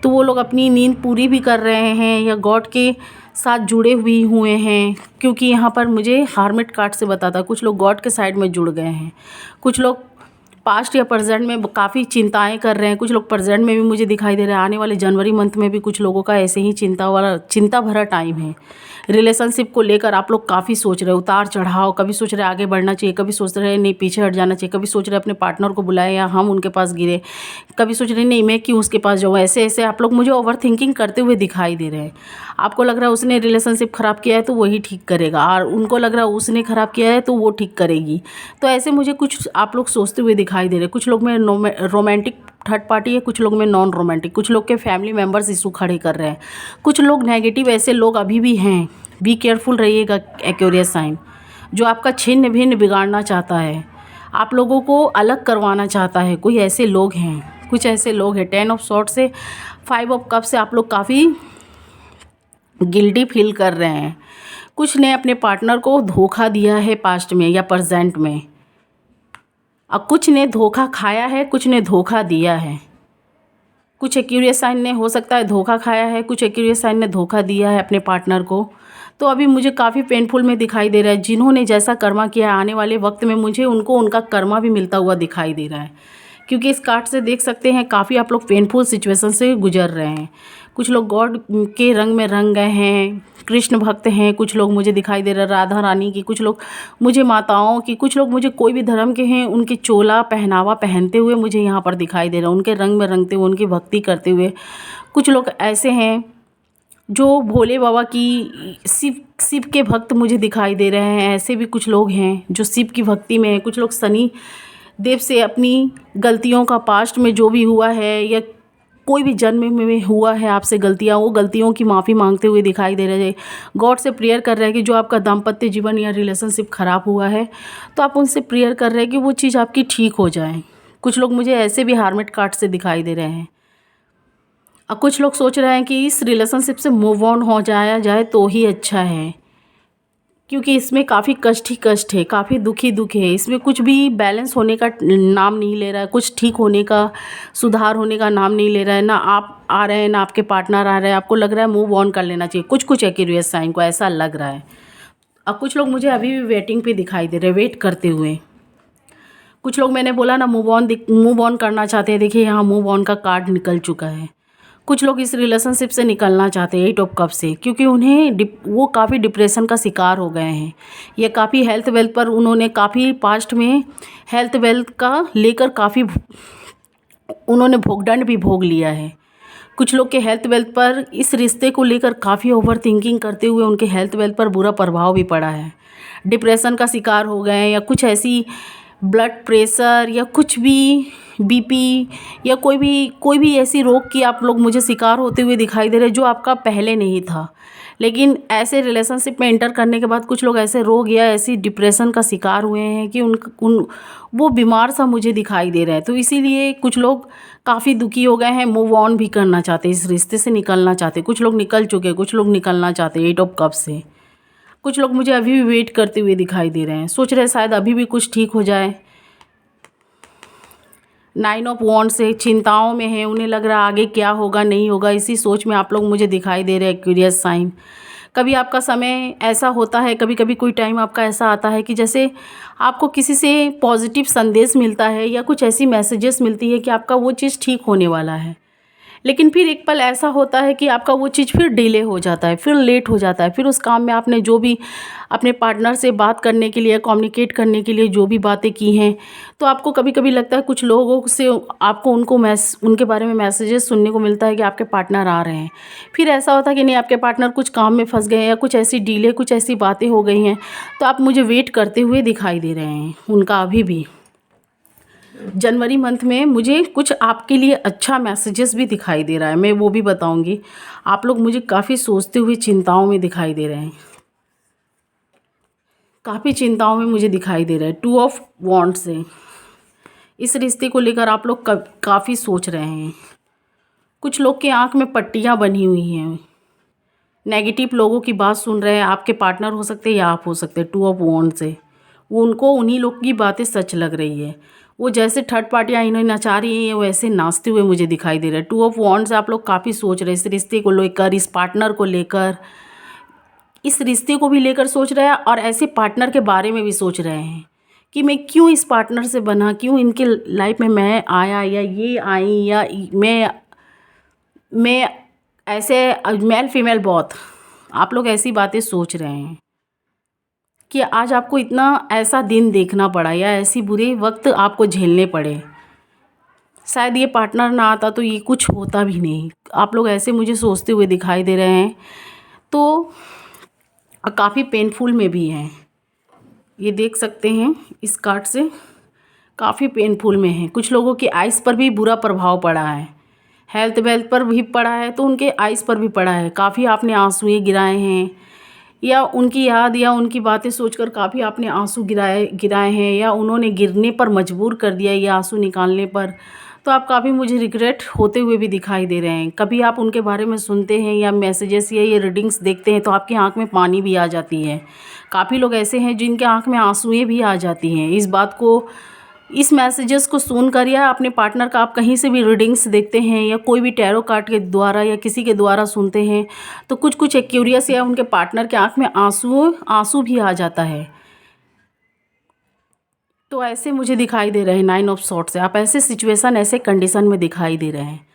तो वो लोग अपनी नींद पूरी भी कर रहे हैं या गॉड के साथ जुड़े हुए हैं, क्योंकि यहाँ पर मुझे हार्मिट कार्ड से बताता है कुछ लोग गॉड के साइड में जुड़ गए हैं। कुछ लोग पास्ट या प्रेजेंट में काफ़ी चिंताएं कर रहे हैं। कुछ लोग प्रेजेंट में भी मुझे दिखाई दे रहा है। आने वाले जनवरी मंथ में भी कुछ लोगों का ऐसे ही चिंता भरा टाइम है। रिलेशनशिप को लेकर आप लोग काफ़ी सोच रहे हो, उतार चढ़ाव, कभी सोच रहे आगे बढ़ना चाहिए, कभी सोच रहे नहीं पीछे हट जाना चाहिए, कभी सोच रहे अपने पार्टनर को बुलाए या हम उनके पास गिरे, कभी सोच रहे नहीं मैं क्यों उसके पास जाऊँ। ऐसे ऐसे आप लोग मुझे ओवर थिंकिंग करते हुए दिखाई दे रहे हैं। आपको लग रहा है उसने रिलेशनशिप ख़राब किया है तो वही ठीक करेगा, और उनको लग रहा है उसने ख़राब किया है तो वो ठीक करेगी। तो ऐसे मुझे कुछ आप लोग सोचते हुए दिखाई दे रहे हैं। कुछ लोग में रोमांटिक थर्ड पार्टी है, कुछ लोग में नॉन रोमांटिक, कुछ लोग के फैमिली मेम्बर्स इशू खड़े कर रहे हैं। कुछ लोग नेगेटिव ऐसे लोग अभी भी हैं। बी केयरफुल रहिएगा एक्वेरियस साइन, जो आपका छिन्न भिन्न बिगाड़ना चाहता है, आप लोगों को अलग करवाना चाहता है। कोई ऐसे लोग हैं, कुछ ऐसे लोग हैं। 10 ऑफ सॉर्ड से 5 ऑफ कप से आप लोग काफ़ी गिल्टी फील कर रहे हैं। कुछ ने अपने पार्टनर को धोखा दिया है पास्ट में या प्रेजेंट में, और कुछ ने धोखा खाया है, कुछ ने धोखा दिया है। कुछ एक्वेरियस साइन ने हो सकता है धोखा खाया है, कुछ एक्वेरियस साइन ने धोखा दिया है अपने पार्टनर को। तो अभी मुझे काफ़ी पेनफुल में दिखाई दे रहा है। जिन्होंने जैसा कर्मा किया है, आने वाले वक्त में मुझे उनको उनका कर्मा भी मिलता हुआ दिखाई दे रहा है, क्योंकि इस कार्ड से देख सकते हैं काफ़ी आप लोग पेनफुल सिचुएशन से गुजर रहे हैं। कुछ लोग गॉड के रंग में रंग गए हैं, कृष्ण भक्त हैं। कुछ लोग मुझे दिखाई दे रहा है राधा रानी की, कुछ लोग मुझे माताओं की, कुछ लोग मुझे कोई भी धर्म के हैं उनकी चोला पहनावा पहनते हुए मुझे यहाँ पर दिखाई दे रहा है, उनके रंग में रंगते हुए, उनकी भक्ति करते हुए। कुछ लोग ऐसे हैं जो भोले बाबा की, शिव के भक्त मुझे दिखाई दे रहे हैं। ऐसे भी कुछ लोग हैं जो शिव की भक्ति में हैं। कुछ लोग शनि देव से अपनी गलतियों का, पास्ट में जो भी हुआ है या कोई भी जन्म में हुआ है आपसे गलतियाँ, वो गलतियों की माफ़ी मांगते हुए दिखाई दे रहे हैं। गॉड से प्रेयर कर रहे हैं कि जो आपका दाम्पत्य जीवन या रिलेशनशिप ख़राब हुआ है, तो आप उनसे प्रेयर कर रहे हैं कि वो चीज़ आपकी ठीक हो जाए। कुछ लोग मुझे ऐसे भी हार्मिट कार्ड से दिखाई दे रहे हैं। और कुछ लोग सोच रहे हैं कि इस रिलेशनशिप से मूव ऑन हो जाया जाए तो ही अच्छा है, क्योंकि इसमें काफ़ी कष्ट ही कष्ट है, काफ़ी दुख ही दुख है। इसमें कुछ भी बैलेंस होने का नाम नहीं ले रहा है, कुछ ठीक होने का, सुधार होने का नाम नहीं ले रहा है। ना आप आ रहे हैं, ना आपके पार्टनर आ रहे हैं। आपको लग रहा है मूव ऑन कर लेना चाहिए। कुछ एक्वेरियस साइन को ऐसा लग रहा है। और कुछ लोग मुझे अभी भी वेटिंग पे दिखाई दे रहे हैं, वेट करते हुए। कुछ लोग, मैंने बोला ना मूव ऑन करना चाहते हैं। देखिए यहाँ मूव ऑन का कार्ड निकल चुका है। कुछ लोग इस रिलेशनशिप से निकलना चाहते हैं 8 ऑफ कप से, क्योंकि उन्हें वो काफ़ी डिप्रेशन का शिकार हो गए हैं, या काफ़ी हेल्थ वेल्थ पर उन्होंने काफ़ी पास्ट में हेल्थ वेल्थ का लेकर काफ़ी उन्होंने भोगदंड भी भोग लिया है। कुछ लोग के हेल्थ वेल्थ पर इस रिश्ते को लेकर काफ़ी ओवर थिंकिंग करते हुए उनके हेल्थ वेल्थ पर बुरा प्रभाव भी पड़ा है। डिप्रेशन का शिकार हो गए हैं, या कुछ ऐसी ब्लड प्रेशर या कुछ भी बीपी या कोई भी ऐसी रोग की आप लोग मुझे शिकार होते हुए दिखाई दे रहे हैं जो आपका पहले नहीं था। लेकिन ऐसे रिलेशनशिप में एंटर करने के बाद कुछ लोग ऐसे रोग या ऐसी डिप्रेशन का शिकार हुए हैं कि वो बीमार सा मुझे दिखाई दे रहा है। तो इसीलिए कुछ लोग काफ़ी दुखी हो गए हैं, मूव ऑन भी करना चाहते, इस रिश्ते से निकलना चाहते। कुछ लोग निकल चुके, कुछ लोग निकलना चाहते 8 ऑफ कप से। कुछ लोग मुझे अभी भी वेट करते हुए दिखाई दे रहे हैं, सोच रहे हैं शायद अभी भी कुछ ठीक हो जाए। 9 ऑफ वॉन्ड से चिंताओं में है, उन्हें लग रहा है आगे क्या होगा नहीं होगा, इसी सोच में आप लोग मुझे दिखाई दे रहे हैं एक्वेरियस साइन। कभी आपका समय ऐसा होता है, कभी कभी कोई टाइम आपका ऐसा आता है कि जैसे आपको किसी से पॉजिटिव संदेश मिलता है या कुछ ऐसी मैसेजेस मिलती है कि आपका वो चीज़ ठीक होने वाला है। लेकिन फिर एक पल ऐसा होता है कि आपका वो चीज़ फिर डिले हो जाता है, फिर लेट हो जाता है, फिर उस काम में आपने जो भी अपने पार्टनर से बात करने के लिए, कम्युनिकेट करने के लिए जो भी बातें की हैं, तो आपको कभी कभी लगता है कुछ लोगों से आपको उनके बारे में मैसेजेस सुनने को मिलता है कि आपके पार्टनर आ रहे हैं। फिर ऐसा होता है कि नहीं, आपके पार्टनर कुछ काम में फंस गए हैं या कुछ ऐसी डीले, कुछ ऐसी बातें हो गई हैं, तो आप मुझे वेट करते हुए दिखाई दे रहे हैं उनका। अभी भी जनवरी मंथ में मुझे कुछ आपके लिए अच्छा मैसेजेस भी दिखाई दे रहा है, मैं वो भी बताऊंगी। आप लोग मुझे काफ़ी सोचते हुए चिंताओं में दिखाई दे रहे हैं, काफ़ी चिंताओं में मुझे दिखाई दे रहा है। 2 ऑफ वॉन्ड्स से इस रिश्ते को लेकर आप लोग काफ़ी सोच रहे हैं। कुछ लोग के आंख में पट्टियाँ बनी हुई हैं, नेगेटिव लोगों की बात सुन रहे हैं। आपके पार्टनर हो सकते हैं या आप हो सकते हैं। 2 ऑफ वॉन्ड से वो उनको उन्हीं लोग की बातें सच लग रही है। वो जैसे थर्ड पार्टियाँ इन्हें नचा रही हैं, वैसे नाचते हुए मुझे दिखाई दे रहा है। 2 ऑफ वॉन्ड से आप लोग काफ़ी सोच रहे हैं इस रिश्ते को लेकर, इस पार्टनर को लेकर, इस रिश्ते को भी लेकर सोच रहे हैं और ऐसे पार्टनर के बारे में भी सोच रहे हैं कि मैं क्यों इस पार्टनर से बना, क्यों इनके लाइफ में मैं आया, या ये आई, या मैं ऐसे मेल फीमेल बहुत। आप लोग ऐसी बातें सोच रहे हैं कि आज आपको इतना ऐसा दिन देखना पड़ा या ऐसी बुरे वक्त आपको झेलने पड़े। शायद ये पार्टनर ना आता तो ये कुछ होता भी नहीं। आप लोग ऐसे मुझे सोचते हुए दिखाई दे रहे हैं, तो काफ़ी पेनफुल में भी हैं। ये देख सकते हैं इस कार्ड से, काफ़ी पेनफुल में हैं। कुछ लोगों की आइज़ पर भी बुरा प्रभाव पड़ा है, हेल्थ वेल्थ पर भी पड़ा है, तो उनके आइज़ पर भी पड़ा है। काफ़ी आपने आंसू गिराए हैं, या उनकी याद या उनकी बातें सोचकर काफ़ी आपने आंसू गिराए हैं, या उन्होंने गिरने पर मजबूर कर दिया ये आंसू निकालने पर। तो आप काफ़ी मुझे रिग्रेट होते हुए भी दिखाई दे रहे हैं। कभी आप उनके बारे में सुनते हैं या मैसेजेस या ये रीडिंग्स देखते हैं तो आपकी आंख में पानी भी आ जाती है। काफ़ी लोग ऐसे हैं जिनके आंख में आंसुएं भी आ जाती हैं इस बात को, इस मैसेजेस को सुनकर, या अपने पार्टनर का आप कहीं से भी रीडिंग्स देखते हैं या कोई भी टैरो कार्ड के द्वारा या किसी के द्वारा सुनते हैं, तो कुछ कुछ एक्यूरियस या उनके पार्टनर के आंख में आंसू भी आ जाता है। तो ऐसे मुझे दिखाई दे रहे हैं 9 ऑफ सॉर्ड्स से। आप ऐसे सिचुएशन, ऐसे कंडीशन में दिखाई दे रहे हैं।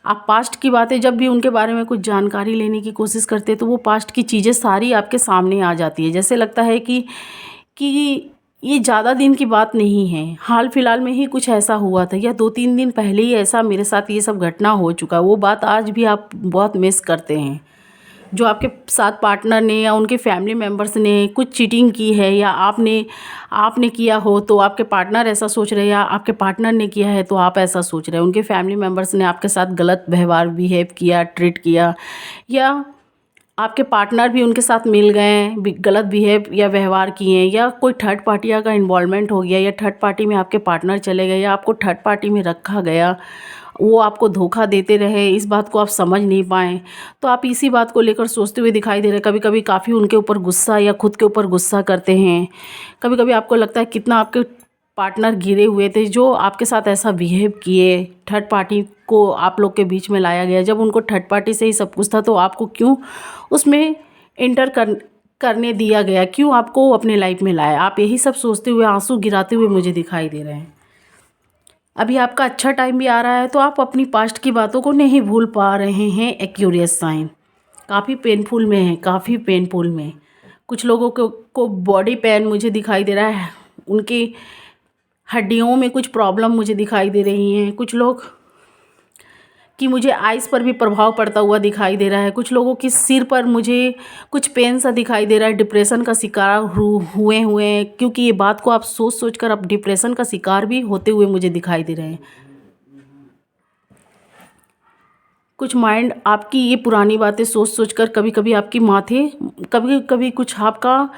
आप पास्ट की बातें जब भी उनके बारे में कुछ जानकारी लेने की कोशिश करते हैं तो वो पास्ट की चीज़ें सारी आपके सामने आ जाती है। जैसे लगता है कि ये ज़्यादा दिन की बात नहीं है, हाल फिलहाल में ही कुछ ऐसा हुआ था, या 2-3 दिन पहले ही ऐसा मेरे साथ ये सब घटना हो चुका है। वो बात आज भी आप बहुत मिस करते हैं। जो आपके साथ पार्टनर ने या उनके फैमिली मेम्बर्स ने कुछ चीटिंग की है, या आपने किया हो तो आपके पार्टनर ऐसा सोच रहे हैं, या आपके पार्टनर ने किया है तो आप ऐसा सोच रहे हैं। उनके फैमिली मेम्बर्स ने आपके साथ गलत व्यवहार बिहेव किया, ट्रीट किया, या आपके पार्टनर भी उनके साथ मिल गए, गलत बिहेव या व्यवहार किए, या कोई थर्ड पार्टिया का इन्वॉल्वमेंट हो गया, या थर्ड पार्टी में आपके पार्टनर चले गए, या आपको थर्ड पार्टी में रखा गया, वो आपको धोखा देते रहे, इस बात को आप समझ नहीं पाए। तो आप इसी बात को लेकर सोचते हुए दिखाई दे रहे हैं। कभी कभी काफ़ी उनके ऊपर गुस्सा या खुद के ऊपर गुस्सा करते हैं। कभी कभी आपको लगता है कितना आपके पार्टनर गिरे हुए थे जो आपके साथ ऐसा बिहेव किए, थर्ड पार्टी को आप लोग के बीच में लाया गया। जब उनको थर्ड पार्टी से ही सब कुछ था तो आपको क्यों उसमें इंटर करने दिया गया, क्यों आपको अपने लाइफ में लाया। आप यही सब सोचते हुए आंसू गिराते हुए मुझे दिखाई दे रहे हैं। अभी आपका अच्छा टाइम भी आ रहा है, तो आप अपनी पास्ट की बातों को नहीं भूल पा रहे हैं। एक्यूरियस साइन काफ़ी पेनफुल में है, काफ़ी पेनफुल में। कुछ लोगों को बॉडी पेन मुझे दिखाई दे रहा है, उनकी हड्डियों में कुछ प्रॉब्लम मुझे दिखाई दे रही हैं। कुछ लोग कि मुझे आइज़ पर भी प्रभाव पड़ता हुआ दिखाई दे रहा है। कुछ लोगों की सिर पर मुझे कुछ पेन सा दिखाई दे रहा है, डिप्रेशन का शिकार हुए हैं, क्योंकि ये बात को आप सोच सोच कर अब डिप्रेशन का शिकार भी होते हुए मुझे दिखाई दे रहे हैं। कुछ माइंड आपकी ये पुरानी बातें सोच सोच कर कभी कभी आपकी माथे, कभी कभी कुछ आपका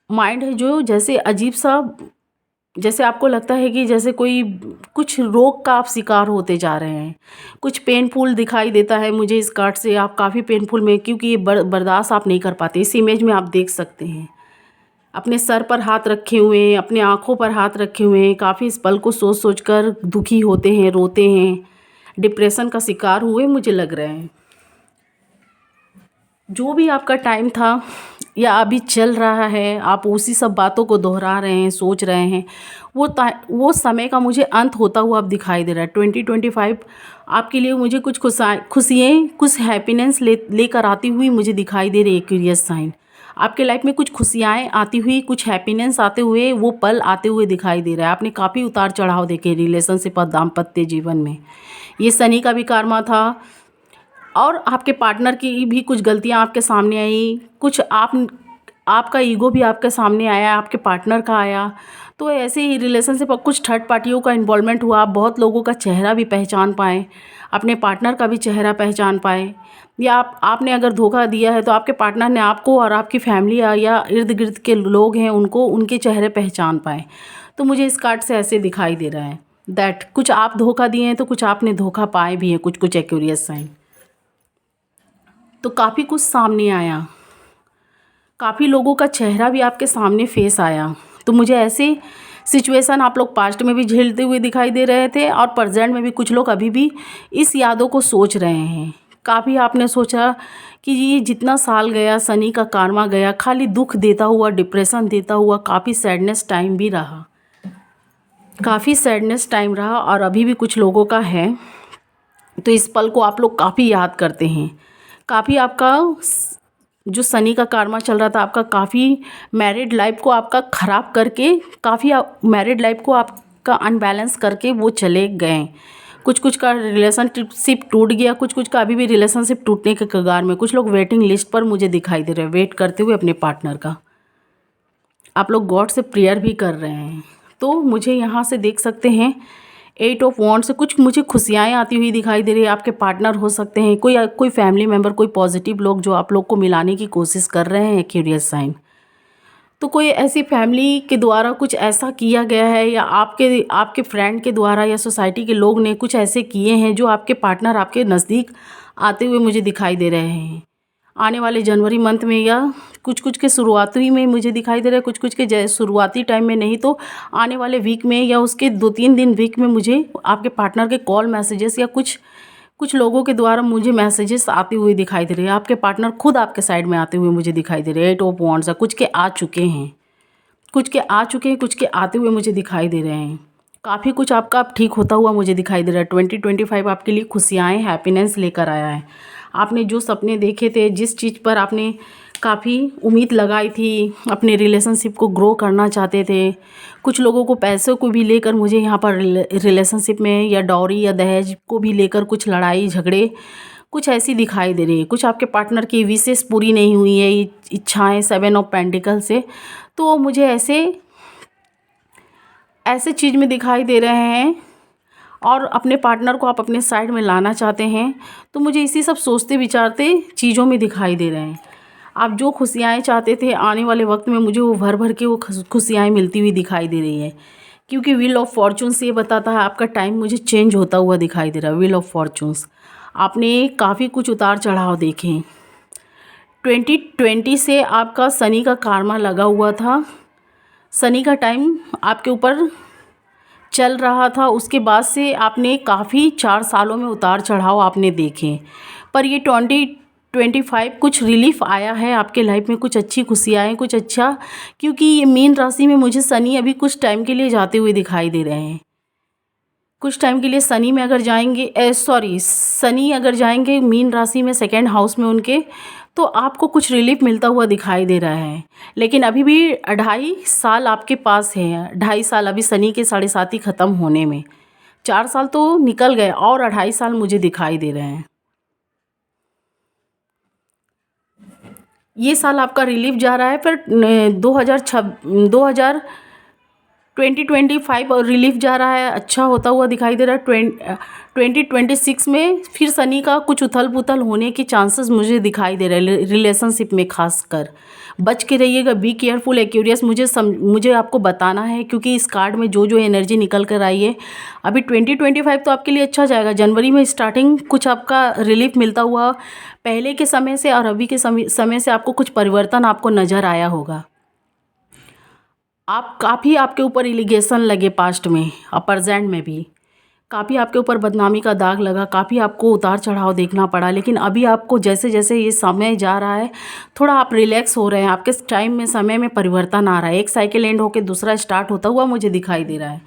माइंड है जो जैसे अजीब सा, जैसे आपको लगता है कि जैसे कोई कुछ रोग का आप शिकार होते जा रहे हैं। कुछ पेनफुल दिखाई देता है मुझे इस कार्ड से। आप काफ़ी पेनफुल में, क्योंकि ये बर्दाश्त आप नहीं कर पाते। इस इमेज में आप देख सकते हैं अपने सर पर हाथ रखे हुए हैं, अपने आँखों पर हाथ रखे हुए हैं। काफ़ी इस पल को सोच सोच कर दुखी होते हैं, रोते हैं, डिप्रेशन का शिकार हुए मुझे लग रहे हैं। जो भी आपका टाइम था या अभी चल रहा है, आप उसी सब बातों को दोहरा रहे हैं, सोच रहे हैं, वो समय का मुझे अंत होता हुआ अब दिखाई दे रहा है। 2025 आपके लिए मुझे कुछ खुशियाँ कुछ हैप्पीनेस लेकर आती हुई मुझे दिखाई दे रही है। क्यूरियस साइन, आपके लाइफ में कुछ खुशियाँ आती हुई, कुछ हैप्पीनेस आते हुए, वो पल आते हुए दिखाई दे रहा है। आपने काफ़ी उतार चढ़ाव देखे रिलेशनशिप और दाम्पत्य जीवन में। ये शनि का भी कार्मा था और आपके पार्टनर की भी कुछ गलतियां आपके सामने आई, कुछ आपका ईगो भी आपके सामने आया, आपके पार्टनर का आया। तो ऐसे ही रिलेशनशिप और कुछ थर्ड पार्टियों का इन्वॉल्वमेंट हुआ। आप बहुत लोगों का चेहरा भी पहचान पाए, अपने पार्टनर का भी चेहरा पहचान पाए, या आपने अगर धोखा दिया है तो आपके पार्टनर ने आपको और आपकी फैमिली या इर्द गिर्द के लोग हैं उनको, उनके चेहरे पहचान पाए। तो मुझे इस कार्ड से ऐसे दिखाई दे रहा है दैट कुछ आप धोखा दिए हैं तो कुछ आपने धोखा पाए भी हैं, कुछ एक्यूरियस साइन। तो काफ़ी कुछ सामने आया, काफ़ी लोगों का चेहरा भी आपके सामने फेस आया। तो मुझे ऐसे सिचुएशन आप लोग पास्ट में भी झेलते हुए दिखाई दे रहे थे और प्रेजेंट में भी कुछ लोग अभी भी इस यादों को सोच रहे हैं। काफ़ी आपने सोचा कि ये जितना साल गया, शनि का कार्मा गया, खाली दुख देता हुआ, डिप्रेशन देता हुआ, काफ़ी सैडनेस टाइम भी रहा, काफ़ी सैडनेस टाइम रहा और अभी भी कुछ लोगों का है। तो इस पल को आप लोग काफ़ी याद करते हैं। काफ़ी आपका जो शनि का कार्मा चल रहा था, आपका काफ़ी मैरिड लाइफ को आपका ख़राब करके, काफ़ी मैरिड लाइफ को आपका अनबैलेंस करके वो चले गए। कुछ का रिलेशनशिप टूट गया, कुछ का अभी भी रिलेशनशिप टूटने के कगार में। कुछ लोग वेटिंग लिस्ट पर मुझे दिखाई दे रहे हैं, वेट करते हुए अपने पार्टनर का। आप लोग गॉड से प्रेयर भी कर रहे हैं। तो मुझे यहाँ से देख सकते हैं 8 ऑफ वॉन्ड्स से कुछ मुझे खुशियाँ आती हुई दिखाई दे रही है। आपके पार्टनर हो सकते हैं, कोई फैमिली मेम्बर, कोई पॉजिटिव लोग जो आप लोग को मिलाने की कोशिश कर रहे हैं। क्यूरियस साइन, तो कोई ऐसी फैमिली के द्वारा कुछ ऐसा किया गया है या आपके फ्रेंड के द्वारा या सोसाइटी के लोग ने कुछ ऐसे किए हैं जो आपके पार्टनर आपके नज़दीक आते हुए मुझे दिखाई दे रहे हैं। आने वाले जनवरी मंथ में या कुछ के शुरुआती में मुझे दिखाई दे रहा है, कुछ के शुरुआती टाइम में नहीं तो आने वाले वीक में या उसके 2-3 दिन वीक में मुझे आपके पार्टनर के कॉल मैसेजेस या कुछ लोगों के द्वारा मुझे मैसेजेस आते हुए दिखाई दे रहे हैं। आपके पार्टनर खुद आपके साइड में आते हुए मुझे दिखाई दे रहे हैं। 8 ऑफ वॉन्ड्स, कुछ के आ चुके हैं, कुछ के आते हुए मुझे दिखाई दे रहे हैं। काफ़ी कुछ आपका अब ठीक होता हुआ मुझे दिखाई दे रहा है। 2025 आपके लिए खुशियाँ, हैप्पीनेस लेकर आया है। आपने जो सपने देखे थे, जिस चीज़ पर आपने काफ़ी उम्मीद लगाई थी, अपने रिलेशनशिप को ग्रो करना चाहते थे, कुछ लोगों को पैसों को भी लेकर मुझे यहाँ पर रिलेशनशिप में या डॉरी या दहेज को भी लेकर कुछ लड़ाई झगड़े कुछ ऐसी दिखाई दे रही है। कुछ आपके पार्टनर की विशेष पूरी नहीं हुई है, इच्छाएं 7 ऑफ पेंटिकल से। तो मुझे ऐसे चीज़ में दिखाई दे रहे हैं और अपने पार्टनर को आप अपने साइड में लाना चाहते हैं। तो मुझे इसी सब सोचते विचारते चीज़ों में दिखाई दे रहे हैं। आप जो खुशियाँ चाहते थे आने वाले वक्त में मुझे वो भर के वो खुशियाँ मिलती हुई दिखाई दे रही है। क्योंकि व्हील ऑफ फॉर्चून्स ये बताता है आपका टाइम मुझे चेंज होता हुआ दिखाई दे रहा है। व्हील ऑफ फॉर्चून्स, आपने काफ़ी कुछ उतार चढ़ाव देखे। 2020 से आपका शनि का कार्मा लगा हुआ था, शनि का टाइम आपके ऊपर चल रहा था। उसके बाद से आपने काफ़ी 4 सालों में उतार चढ़ाव आपने देखे, पर ये 2025 कुछ रिलीफ आया है आपके लाइफ में, कुछ अच्छी खुशियाँ हैं, कुछ अच्छा। क्योंकि ये मीन राशि में मुझे शनि अभी कुछ टाइम के लिए जाते हुए दिखाई दे रहे हैं। कुछ टाइम के लिए शनि में अगर जाएंगे शनि अगर जाएंगे मीन राशि में, सेकेंड हाउस में उनके, तो आपको कुछ रिलीफ मिलता हुआ दिखाई दे रहा है। लेकिन अभी भी 2.5 साल आपके पास है, 2.5 साल अभी शनि के 7.5 ख़त्म होने में। 4 साल तो निकल गए और 2.5 साल मुझे दिखाई दे रहे हैं। ये साल आपका रिलीफ जा रहा है, फिर 2025 और रिलीफ जा रहा है, अच्छा होता हुआ दिखाई दे रहा है। 2026 में फिर शनि का कुछ उथल पुथल होने के चांसेस मुझे दिखाई दे रहे हैं। रिलेशनशिप में खासकर बच के रहिएगा, बी केयरफुल एक्यूरियस। मुझे आपको बताना है क्योंकि इस कार्ड में जो एनर्जी निकल कर आई है। अभी 2025 तो आपके लिए अच्छा जाएगा। जनवरी में स्टार्टिंग कुछ आपका रिलीफ मिलता हुआ पहले के समय से और अभी के समय से आपको कुछ परिवर्तन आपको नज़र आया होगा। आप काफ़ी आपके ऊपर एलिगेशन लगे पास्ट में और प्रेजेंट में भी, काफ़ी आपके ऊपर बदनामी का दाग लगा, काफ़ी आपको उतार चढ़ाव देखना पड़ा, लेकिन अभी आपको जैसे जैसे ये समय जा रहा है थोड़ा आप रिलैक्स हो रहे हैं, आपके टाइम में समय में परिवर्तन आ रहा है। एक साइकिल एंड होकर दूसरा स्टार्ट होता हुआ मुझे दिखाई दे रहा है।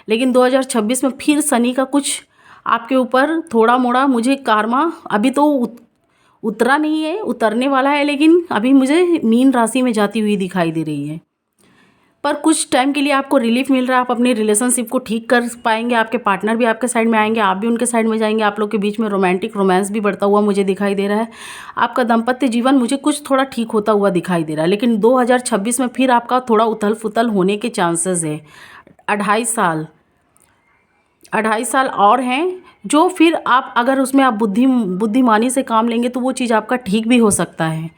लेकिन 2026 में फिर शनि का कुछ आपके ऊपर थोड़ा मोड़ा मुझे कारमा अभी तो उतरा नहीं है, उतरने वाला है, लेकिन अभी मुझे मीन राशि में जाती हुई दिखाई दे रही है। पर कुछ टाइम के लिए आपको रिलीफ मिल रहा है, आप अपने रिलेशनशिप को ठीक कर पाएंगे, आपके पार्टनर भी आपके साइड में आएंगे, आप भी उनके साइड में जाएंगे, आप लोग के बीच में रोमांटिक रोमांस भी बढ़ता हुआ मुझे दिखाई दे रहा है। आपका दाम्पत्य जीवन मुझे कुछ थोड़ा ठीक होता हुआ दिखाई दे रहा है। लेकिन 2026 में फिर आपका थोड़ा उथल फुथल होने के चांसेस है। 2.5 साल और हैं, जो फिर आप अगर उसमें आप बुद्धिमानी से काम लेंगे तो वो चीज़ आपका ठीक भी हो सकता है।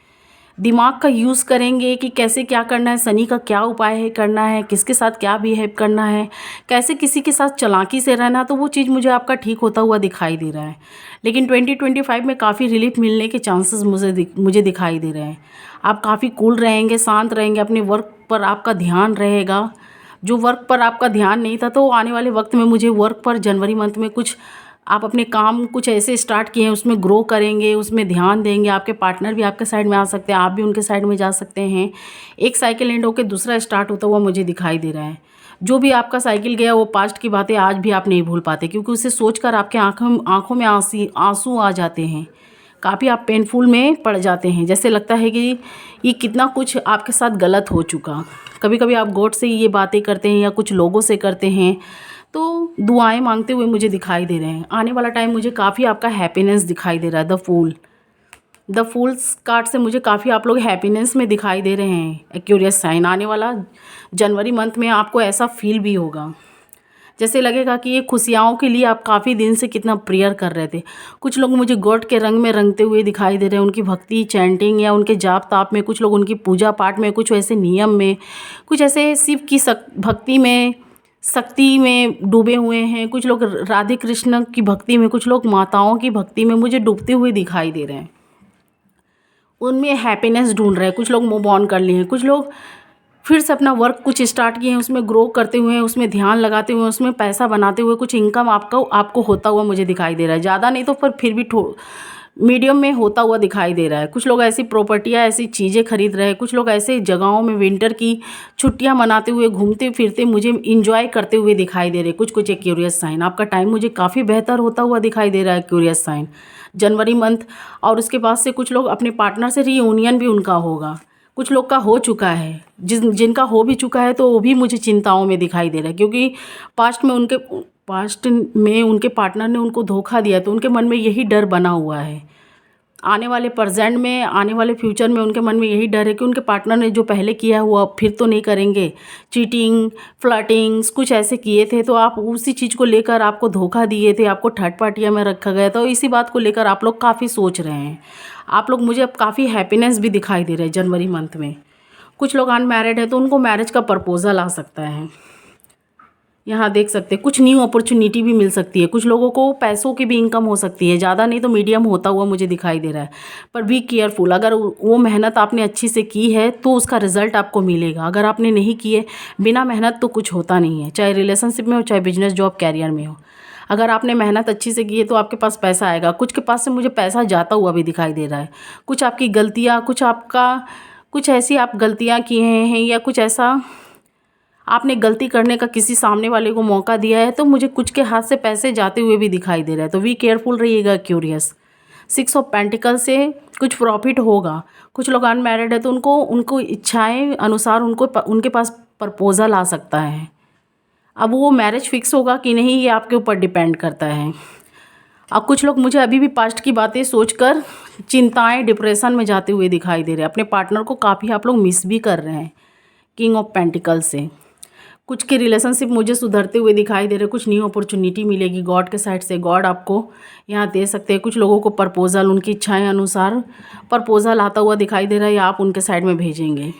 दिमाग का यूज़ करेंगे कि कैसे क्या करना है, शनि का क्या उपाय है करना है, किसके साथ क्या बिहेव करना है, कैसे किसी के साथ चालाकी से रहना, तो वो चीज़ मुझे आपका ठीक होता हुआ दिखाई दे रहा है। लेकिन 2025 में काफ़ी रिलीफ मिलने के चांसेस मुझे दिखाई दे रहे हैं। आप काफ़ी कूल रहेंगे, शांत रहेंगे, अपने वर्क पर आपका ध्यान रहेगा। जो वर्क पर आपका ध्यान नहीं था तो आने वाले वक्त में मुझे वर्क पर जनवरी मंथ में कुछ आप अपने काम कुछ ऐसे स्टार्ट किए हैं, उसमें ग्रो करेंगे, उसमें ध्यान देंगे। आपके पार्टनर भी आपके साइड में आ सकते हैं, आप भी उनके साइड में जा सकते हैं। एक साइकिल एंड होकर दूसरा स्टार्ट होता हुआ मुझे दिखाई दे रहा है। जो भी आपका साइकिल गया वो पास्ट की बातें आज भी आप नहीं भूल पाते, क्योंकि उसे सोचकर आपके आँखों में आंसू आ जाते हैं। काफ़ी आप पेनफुल में पड़ जाते हैं, जैसे लगता है कि ये कितना कुछ आपके साथ गलत हो चुका। कभी कभी आप गॉड से ये बातें करते हैं या कुछ लोगों से करते हैं, तो दुआएं मांगते हुए मुझे दिखाई दे रहे हैं। आने वाला टाइम मुझे काफ़ी आपका हैप्पीनेस दिखाई दे रहा है। द फूल्स कार्ड से मुझे काफ़ी आप लोग हैप्पीनेस में दिखाई दे रहे हैं। एक्यूरियस साइन आने वाला जनवरी मंथ में आपको ऐसा फील भी होगा, जैसे लगेगा कि ये खुशियों के लिए आप काफ़ी दिन से कितना प्रेयर कर रहे थे। कुछ लोग मुझे गॉड के रंग में रंगते हुए दिखाई दे रहे हैं, उनकी भक्ति चैंटिंग या उनके जाप ताप में, कुछ लोग उनकी पूजा पाठ में, कुछ ऐसे नियम में, कुछ ऐसे शिव की भक्ति में, शक्ति में डूबे हुए हैं। कुछ लोग राधे कृष्ण की भक्ति में, कुछ लोग माताओं की भक्ति में मुझे डूबते हुए दिखाई दे रहे हैं। उनमें हैप्पीनेस ढूंढ रहे हैं। कुछ लोग मूव ऑन कर लिए हैं, कुछ लोग फिर से अपना वर्क कुछ स्टार्ट किए हैं, उसमें ग्रो करते हुए, उसमें ध्यान लगाते हुए, उसमें पैसा बनाते हुए कुछ इनकम आपको होता हुआ मुझे दिखाई दे रहा है। ज़्यादा नहीं तो पर फिर भी मीडियम में होता हुआ दिखाई दे रहा है। कुछ लोग ऐसी प्रॉपर्टियाँ, ऐसी चीज़ें खरीद रहे हैं, कुछ लोग ऐसे जगहों में विंटर की छुट्टियां मनाते हुए, घूमते फिरते मुझे इंजॉय करते हुए दिखाई दे रहे हैं। कुछ एक क्यूरियस साइन, आपका टाइम मुझे काफ़ी बेहतर होता हुआ दिखाई दे रहा है। क्यूरियस साइन जनवरी मंथ, और उसके बाद से कुछ लोग अपने पार्टनर से रीयूनियन भी उनका होगा। कुछ लोग का हो चुका है, जिनका हो भी चुका है तो वो भी मुझे चिंताओं में दिखाई दे रहा है, क्योंकि पास्ट में उनके पार्टनर ने उनको धोखा दिया, तो उनके मन में यही डर बना हुआ है। आने वाले प्रेजेंट में, आने वाले फ्यूचर में उनके मन में यही डर है कि उनके पार्टनर ने जो पहले किया हुआ फिर तो नहीं करेंगे। चीटिंग, फ्लर्टिंग्स कुछ ऐसे किए थे, तो आप उसी चीज़ को लेकर, आपको धोखा दिए थे, आपको थर्ड पार्टियाँ में रखा गया, तो इसी बात को लेकर आप लोग काफ़ी सोच रहे हैं। आप लोग मुझे अब काफ़ी हैप्पीनेस भी दिखाई दे रहे हैं जनवरी मंथ में। कुछ लोग अनमैरिड है तो उनको मैरिज का प्रपोजल आ सकता है। यहाँ देख सकते हैं कुछ न्यू अपॉर्चुनिटी भी मिल सकती है। कुछ लोगों को पैसों की भी इनकम हो सकती है, ज़्यादा नहीं तो मीडियम होता हुआ मुझे दिखाई दे रहा है। पर बी केयरफुल, अगर वो मेहनत आपने अच्छी से की है तो उसका रिजल्ट आपको मिलेगा। अगर आपने नहीं की है, बिना मेहनत तो कुछ होता नहीं है, चाहे रिलेशनशिप में हो, चाहे बिजनेस, जॉब, कैरियर में हो। अगर आपने मेहनत अच्छी से की है तो आपके पास पैसा आएगा। कुछ के पास से मुझे पैसा जाता हुआ भी दिखाई दे रहा है। कुछ आपकी गलतियाँ, कुछ ऐसी आप गलतियाँ किए हैं, या कुछ ऐसा आपने गलती करने का किसी सामने वाले को मौका दिया है, तो मुझे कुछ के हाथ से पैसे जाते हुए भी दिखाई दे रहा है। तो वी केयरफुल रहिएगा क्यूरियस। 6 ऑफ पेंटिकल से कुछ प्रॉफिट होगा। कुछ लोग अनमैरिड है तो उनको इच्छाएं अनुसार उनके पास प्रपोजल आ सकता है। अब वो मैरिज फिक्स होगा कि नहीं, ये आपके ऊपर डिपेंड करता है। अब कुछ लोग मुझे अभी भी पास्ट की बातें सोचकर चिंताएं, डिप्रेशन में जाते हुए दिखाई दे रहे हैं। अपने पार्टनर को काफ़ी आप लोग मिस भी कर रहे हैं किंग ऑफ पेंटिकल से। कुछ के रिलेशनशिप मुझे सुधरते हुए दिखाई दे रहे हैं। कुछ न्यू अपॉर्चुनिटी मिलेगी गॉड के साइड से, गॉड आपको यहाँ दे सकते हैं। कुछ लोगों को प्रपोजल, उनकी इच्छाएं अनुसार प्रपोजल आता हुआ दिखाई दे रहा है, या आप उनके साइड में भेजेंगे।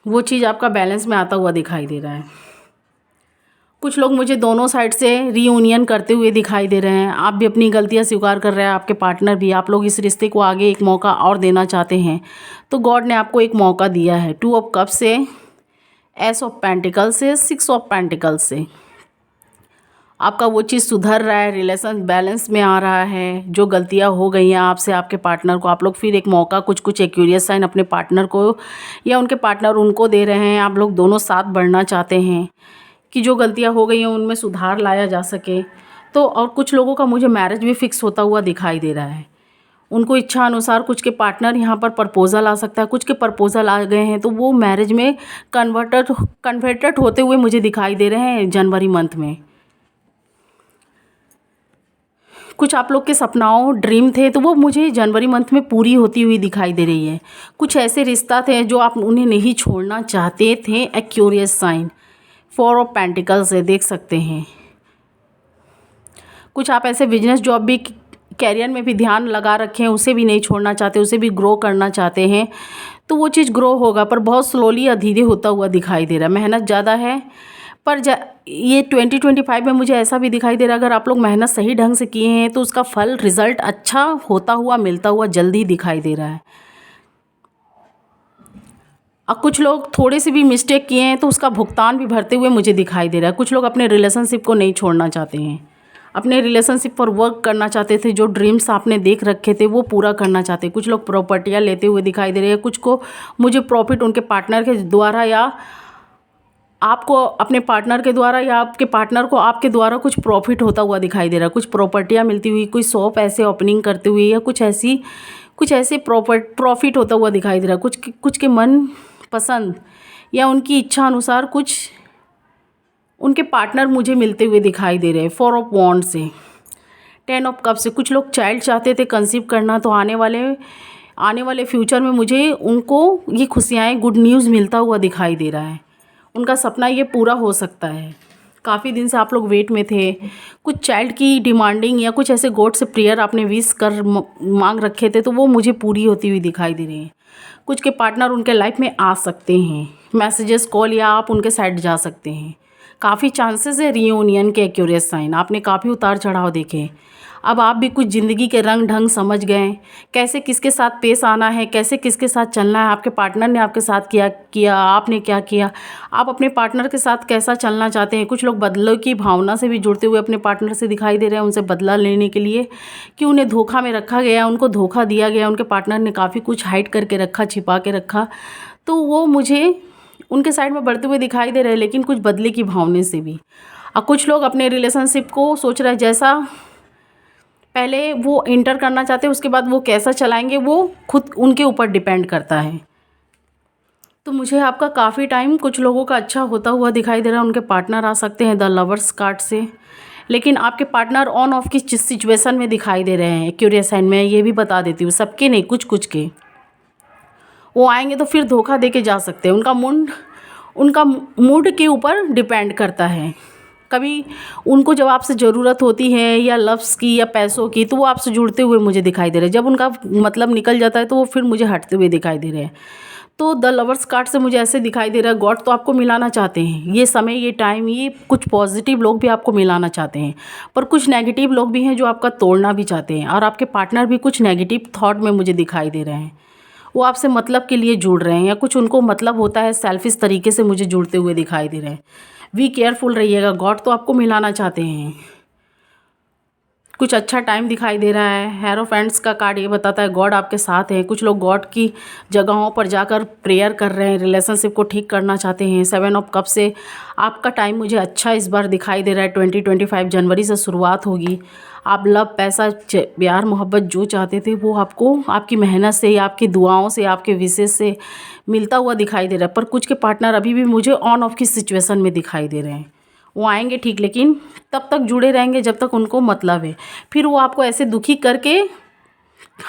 वो चीज़ आपका बैलेंस में आता हुआ दिखाई दे रहा है। कुछ लोग मुझे दोनों साइड से रीयूनियन करते हुए दिखाई दे रहे हैं। आप भी अपनी गलतियाँ स्वीकार कर रहे हैं, आपके पार्टनर भी। आप लोग इस रिश्ते को आगे एक मौका और देना चाहते हैं, तो गॉड ने आपको एक मौका दिया है। 2 ऑफ कप से, एस ऑफ पेंटिकल से, 6 ऑफ पेंटिकल से। आपका वो चीज़ सुधर रहा है, रिलेशन बैलेंस में आ रहा है। जो गलतियाँ हो गई हैं आपसे आपके पार्टनर को, आप लोग फिर एक मौका कुछ एक्यूरियस साइन अपने पार्टनर को या उनके पार्टनर उनको दे रहे हैं। आप लोग दोनों साथ बढ़ना चाहते हैं कि जो गलतियाँ हो गई हैं उनमें सुधार लाया जा सके। तो और कुछ लोगों का मुझे मैरिज भी फिक्स होता हुआ दिखाई दे रहा है। उनको इच्छा अनुसार कुछ के पार्टनर यहाँ पर प्रपोज़ल आ सकता है, कुछ के प्रपोज़ल आ गए हैं तो वो मैरिज में कन्वर्टेड होते हुए मुझे दिखाई दे रहे हैं जनवरी मंथ में। कुछ आप लोग के सपनाओं ड्रीम थे तो वो मुझे जनवरी मंथ में पूरी होती हुई दिखाई दे रही है। कुछ ऐसे रिश्ता थे जो आप उन्हें नहीं छोड़ना चाहते थे। एक्यूरियस साइन 4 ऑफ पेंटिकल्स से देख सकते हैं। कुछ आप ऐसे बिजनेस जॉब भी कैरियर में भी ध्यान लगा रखे हैं, उसे भी नहीं छोड़ना चाहते, उसे भी ग्रो करना चाहते हैं। तो वो चीज़ ग्रो होगा पर बहुत स्लोली या धीरे होता हुआ दिखाई दे रहा है। मेहनत ज़्यादा है पर ये 2025 में मुझे ऐसा भी दिखाई दे रहा है अगर आप लोग मेहनत सही ढंग से किए हैं तो उसका फल रिज़ल्ट अच्छा होता हुआ मिलता हुआ जल्दी दिखाई दे रहा है। और कुछ लोग थोड़े से भी मिस्टेक किए हैं तो उसका भुगतान भी भरते हुए मुझे दिखाई दे रहा है। कुछ लोग अपने रिलेशनशिप को नहीं छोड़ना चाहते हैं, अपने रिलेशनशिप पर वर्क करना चाहते थे। जो ड्रीम्स आपने देख रखे थे वो पूरा करना चाहते। कुछ लोग प्रॉपर्टियाँ लेते हुए दिखाई दे रहे हैं। कुछ को मुझे प्रॉफिट उनके पार्टनर के द्वारा या आपको अपने पार्टनर के द्वारा या आपके पार्टनर को आपके द्वारा कुछ प्रॉफिट होता हुआ दिखाई दे रहा है। कुछ प्रॉपर्टियाँ मिलती हुई, कोई शॉप ऐसे ओपनिंग करते हुए या कुछ ऐसे प्रॉफिट होता हुआ दिखाई दे रहा है। कुछ के मन पसंद या उनकी इच्छा अनुसार कुछ उनके पार्टनर मुझे मिलते हुए दिखाई दे रहे हैं। 4 ऑफ वॉन्ड से 10 ऑफ कप से कुछ लोग चाइल्ड चाहते थे कंसीव करना, तो आने वाले फ्यूचर में मुझे उनको ये खुशियाँ गुड न्यूज़ मिलता हुआ दिखाई दे रहा है। उनका सपना ये पूरा हो सकता है। काफ़ी दिन से आप लोग वेट में थे। कुछ चाइल्ड की डिमांडिंग या कुछ ऐसे गॉड से प्रेयर आपने विश कर मांग रखे थे तो वो मुझे पूरी होती हुई दिखाई दे रही है। कुछ के पार्टनर उनके लाइफ में आ सकते हैं, मैसेजेस कॉल या आप उनके साइड जा सकते हैं। काफ़ी चांसेस है रियूनियन के। एक्यूरियस साइन आपने काफ़ी उतार चढ़ाव देखे। अब आप भी कुछ ज़िंदगी के रंग ढंग समझ गए, कैसे किसके साथ पेश आना है, कैसे किसके साथ चलना है। आपके पार्टनर ने आपके साथ किया आपने क्या किया, आप अपने पार्टनर के साथ कैसा चलना चाहते हैं। कुछ लोग बदले की भावना से भी जुड़ते हुए अपने पार्टनर से दिखाई दे रहे हैं, उनसे बदला लेने के लिए कि उन्हें धोखा में रखा गया, उनको धोखा दिया गया, उनके पार्टनर ने काफ़ी कुछ हाइड करके रखा, छिपा के रखा। तो वो मुझे उनके साइड में बढ़ते हुए दिखाई दे रहे हैं, लेकिन कुछ बदले की भावना से भी। और कुछ लोग अपने रिलेशनशिप को सोच रहे हैं जैसा पहले वो इंटर करना चाहते हैं, उसके बाद वो कैसा चलाएंगे वो खुद उनके ऊपर डिपेंड करता है। तो मुझे आपका काफ़ी टाइम कुछ लोगों का अच्छा होता हुआ दिखाई दे रहा है। उनके पार्टनर आ सकते हैं द लवर्स कार्ड से, लेकिन आपके पार्टनर ऑन ऑफ की सिचुएशन में दिखाई दे रहे हैं। क्यूरियस साइन में ये भी बता देती हूँ, सबके नहीं, कुछ के वो आएंगे तो फिर धोखा दे के जा सकते हैं। उनका मूड के ऊपर डिपेंड करता है। कभी उनको जब आपसे ज़रूरत होती है या लव्स की या पैसों की तो वो आपसे जुड़ते हुए मुझे दिखाई दे रहे हैं। जब उनका मतलब निकल जाता है तो वो फिर मुझे हटते हुए दिखाई दे रहे हैं। तो द लवर्स कार्ड से मुझे ऐसे दिखाई दे रहा है गॉड तो आपको मिलाना चाहते हैं। ये समय, ये टाइम, ये कुछ पॉजिटिव लोग भी आपको मिलाना चाहते हैं, पर कुछ नेगेटिव लोग भी हैं जो आपका तोड़ना भी चाहते हैं। और आपके पार्टनर भी कुछ नेगेटिव थॉट में मुझे दिखाई दे रहे हैं। वो आपसे मतलब के लिए जुड़ रहे हैं या कुछ उनको मतलब होता है सेल्फिश तरीके से मुझे जुड़ते हुए दिखाई दे रहे हैं। बी केयरफुल रहिएगा, गॉड तो आपको मिलाना चाहते हैं। कुछ अच्छा टाइम दिखाई दे रहा है। हेरोफेंट्स का कार्ड ये बताता है गॉड आपके साथ है। कुछ लोग गॉड की जगहों पर जाकर प्रेयर कर रहे हैं, रिलेशनशिप को ठीक करना चाहते हैं। 7 ऑफ कप से आपका टाइम मुझे अच्छा इस बार दिखाई दे रहा है। 2025 जनवरी से शुरुआत होगी। आप लव, पैसा, प्यार, मोहब्बत जो चाहते थे वो आपको आपकी मेहनत से या आपकी दुआओं से, आपके विशेष से मिलता हुआ दिखाई दे रहा है। पर कुछ के पार्टनर अभी भी मुझे ऑन ऑफ की सिचुएशन में दिखाई दे रहे हैं। वो आएंगे ठीक, लेकिन तब तक जुड़े रहेंगे जब तक उनको मतलब है। फिर वो आपको ऐसे दुखी करके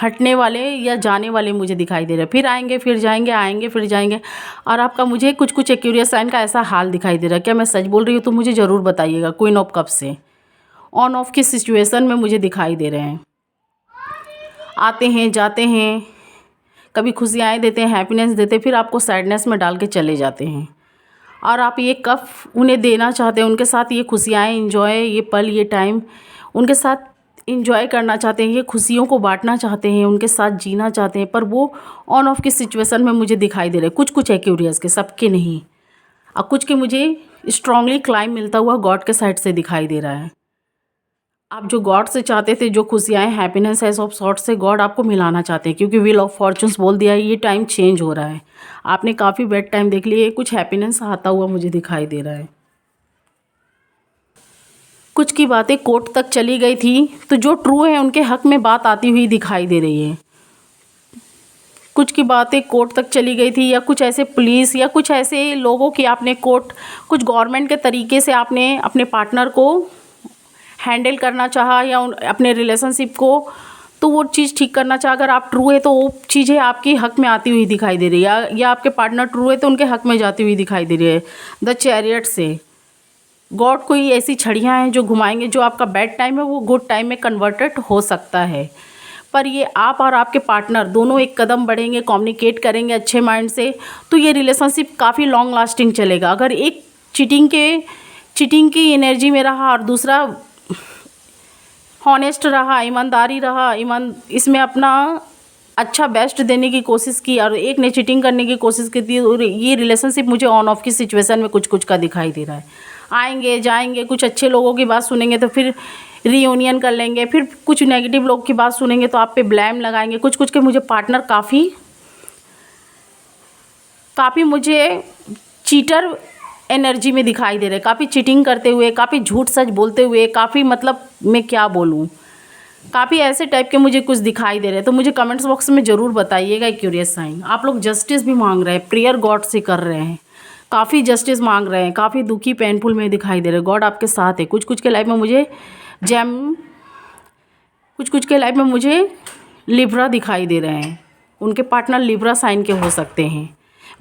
हटने वाले या जाने वाले मुझे दिखाई दे रहे हैं। फिर आएंगे फिर जाएंगे, आएंगे फिर जाएंगे। और आपका मुझे कुछ एक्यूरियस साइन का ऐसा हाल दिखाई दे रहा है। क्या मैं सच बोल रही हूँ तो मुझे ज़रूर बताइएगा। क्वीन ऑफ कप से ऑन ऑफ की सिचुएशन में मुझे दिखाई दे रहे हैं। आते हैं, जाते हैं, कभी खुशियाँ देते हैं, हैप्पीनेस देते हैं, फिर आपको सैडनेस में डाल के चले जाते हैं। और आप ये कप उन्हें देना चाहते हैं, उनके साथ ये खुशियाँ एंजॉय, ये पल, ये टाइम उनके साथ एंजॉय करना चाहते हैं, ये खुशियों को बांटना चाहते हैं, उनके साथ जीना चाहते हैं। पर वो ऑन ऑफ की सिचुएशन में मुझे दिखाई दे रहे हैं। कुछ एक्यूरियस के, सबके नहीं। और कुछ के मुझे स्ट्रांगली क्लाइम मिलता हुआ गॉड के साइड से दिखाई दे रहा है। आप जो गॉड से चाहते थे, जो खुशियाँ हैप्पीनेस है ऑफ सॉर्ट से गॉड आपको मिलाना चाहते हैं, क्योंकि व्हील ऑफ फॉर्चून्स बोल दिया है ये टाइम चेंज हो रहा है। आपने काफ़ी बैड टाइम देख लिए, कुछ हैप्पीनेस आता हुआ मुझे दिखाई दे रहा है। कुछ की बातें कोर्ट तक चली गई थी, तो जो ट्रू है उनके हक में बात आती हुई दिखाई दे रही है। कुछ की बातें कोर्ट तक चली गई थी, या कुछ ऐसे पुलिस या कुछ ऐसे लोगों की आपने कोर्ट, कुछ गवर्नमेंट के तरीके से आपने अपने पार्टनर को हैंडल करना चाहा, या अपने रिलेशनशिप को, तो वो चीज़ ठीक करना चाहा। अगर आप ट्रू है तो वो चीज़ें आपके हक में आती हुई दिखाई दे रही है, या आपके पार्टनर ट्रू है तो उनके हक में जाती हुई दिखाई दे रही है। द चैरियट से गॉड कोई ऐसी छड़ियाँ हैं जो घुमाएंगे, जो आपका बैड टाइम है वो गुड टाइम में कन्वर्टेड हो सकता है। पर ये आप और आपके पार्टनर दोनों एक कदम बढ़ेंगे, कम्युनिकेट करेंगे अच्छे माइंड से, तो ये रिलेशनशिप काफ़ी लॉन्ग लास्टिंग चलेगा। अगर एक चीटिंग की एनर्जी में रहा और दूसरा हॉनेस्ट रहा, ईमानदारी रहा, इसमें अपना अच्छा बेस्ट देने की कोशिश की, और एक ने चीटिंग करने की कोशिश की थी, और ये रिलेशनशिप मुझे ऑन ऑफ की सिचुएशन में कुछ कुछ का दिखाई दे रहा है। आएंगे जाएंगे, कुछ अच्छे लोगों की बात सुनेंगे तो फिर रीयूनियन कर लेंगे, फिर कुछ नेगेटिव लोग की बात सुनेंगे तो आप पे ब्लेम लगाएंगे। कुछ कुछ के मुझे पार्टनर काफ़ी मुझे चीटर एनर्जी में दिखाई दे रहे हैं, काफ़ी चीटिंग करते हुए, काफ़ी झूठ सच बोलते हुए, काफ़ी मतलब मैं क्या बोलूँ, काफ़ी ऐसे टाइप के मुझे कुछ दिखाई दे रहे हैं। तो मुझे कमेंट्स बॉक्स में ज़रूर बताइएगा क्यूरियस साइन। आप लोग जस्टिस भी मांग रहे हैं, प्रेयर गॉड से कर रहे हैं, काफ़ी जस्टिस मांग रहे हैं, काफ़ी दुखी पेनफुल में दिखाई दे रहे हैं। गॉड आपके साथ है। कुछ कुछ के लाइफ में मुझे कुछ कुछ के लाइफ में मुझे लिब्रा दिखाई दे रहे हैं, उनके पार्टनर लिब्रा साइन के हो सकते हैं।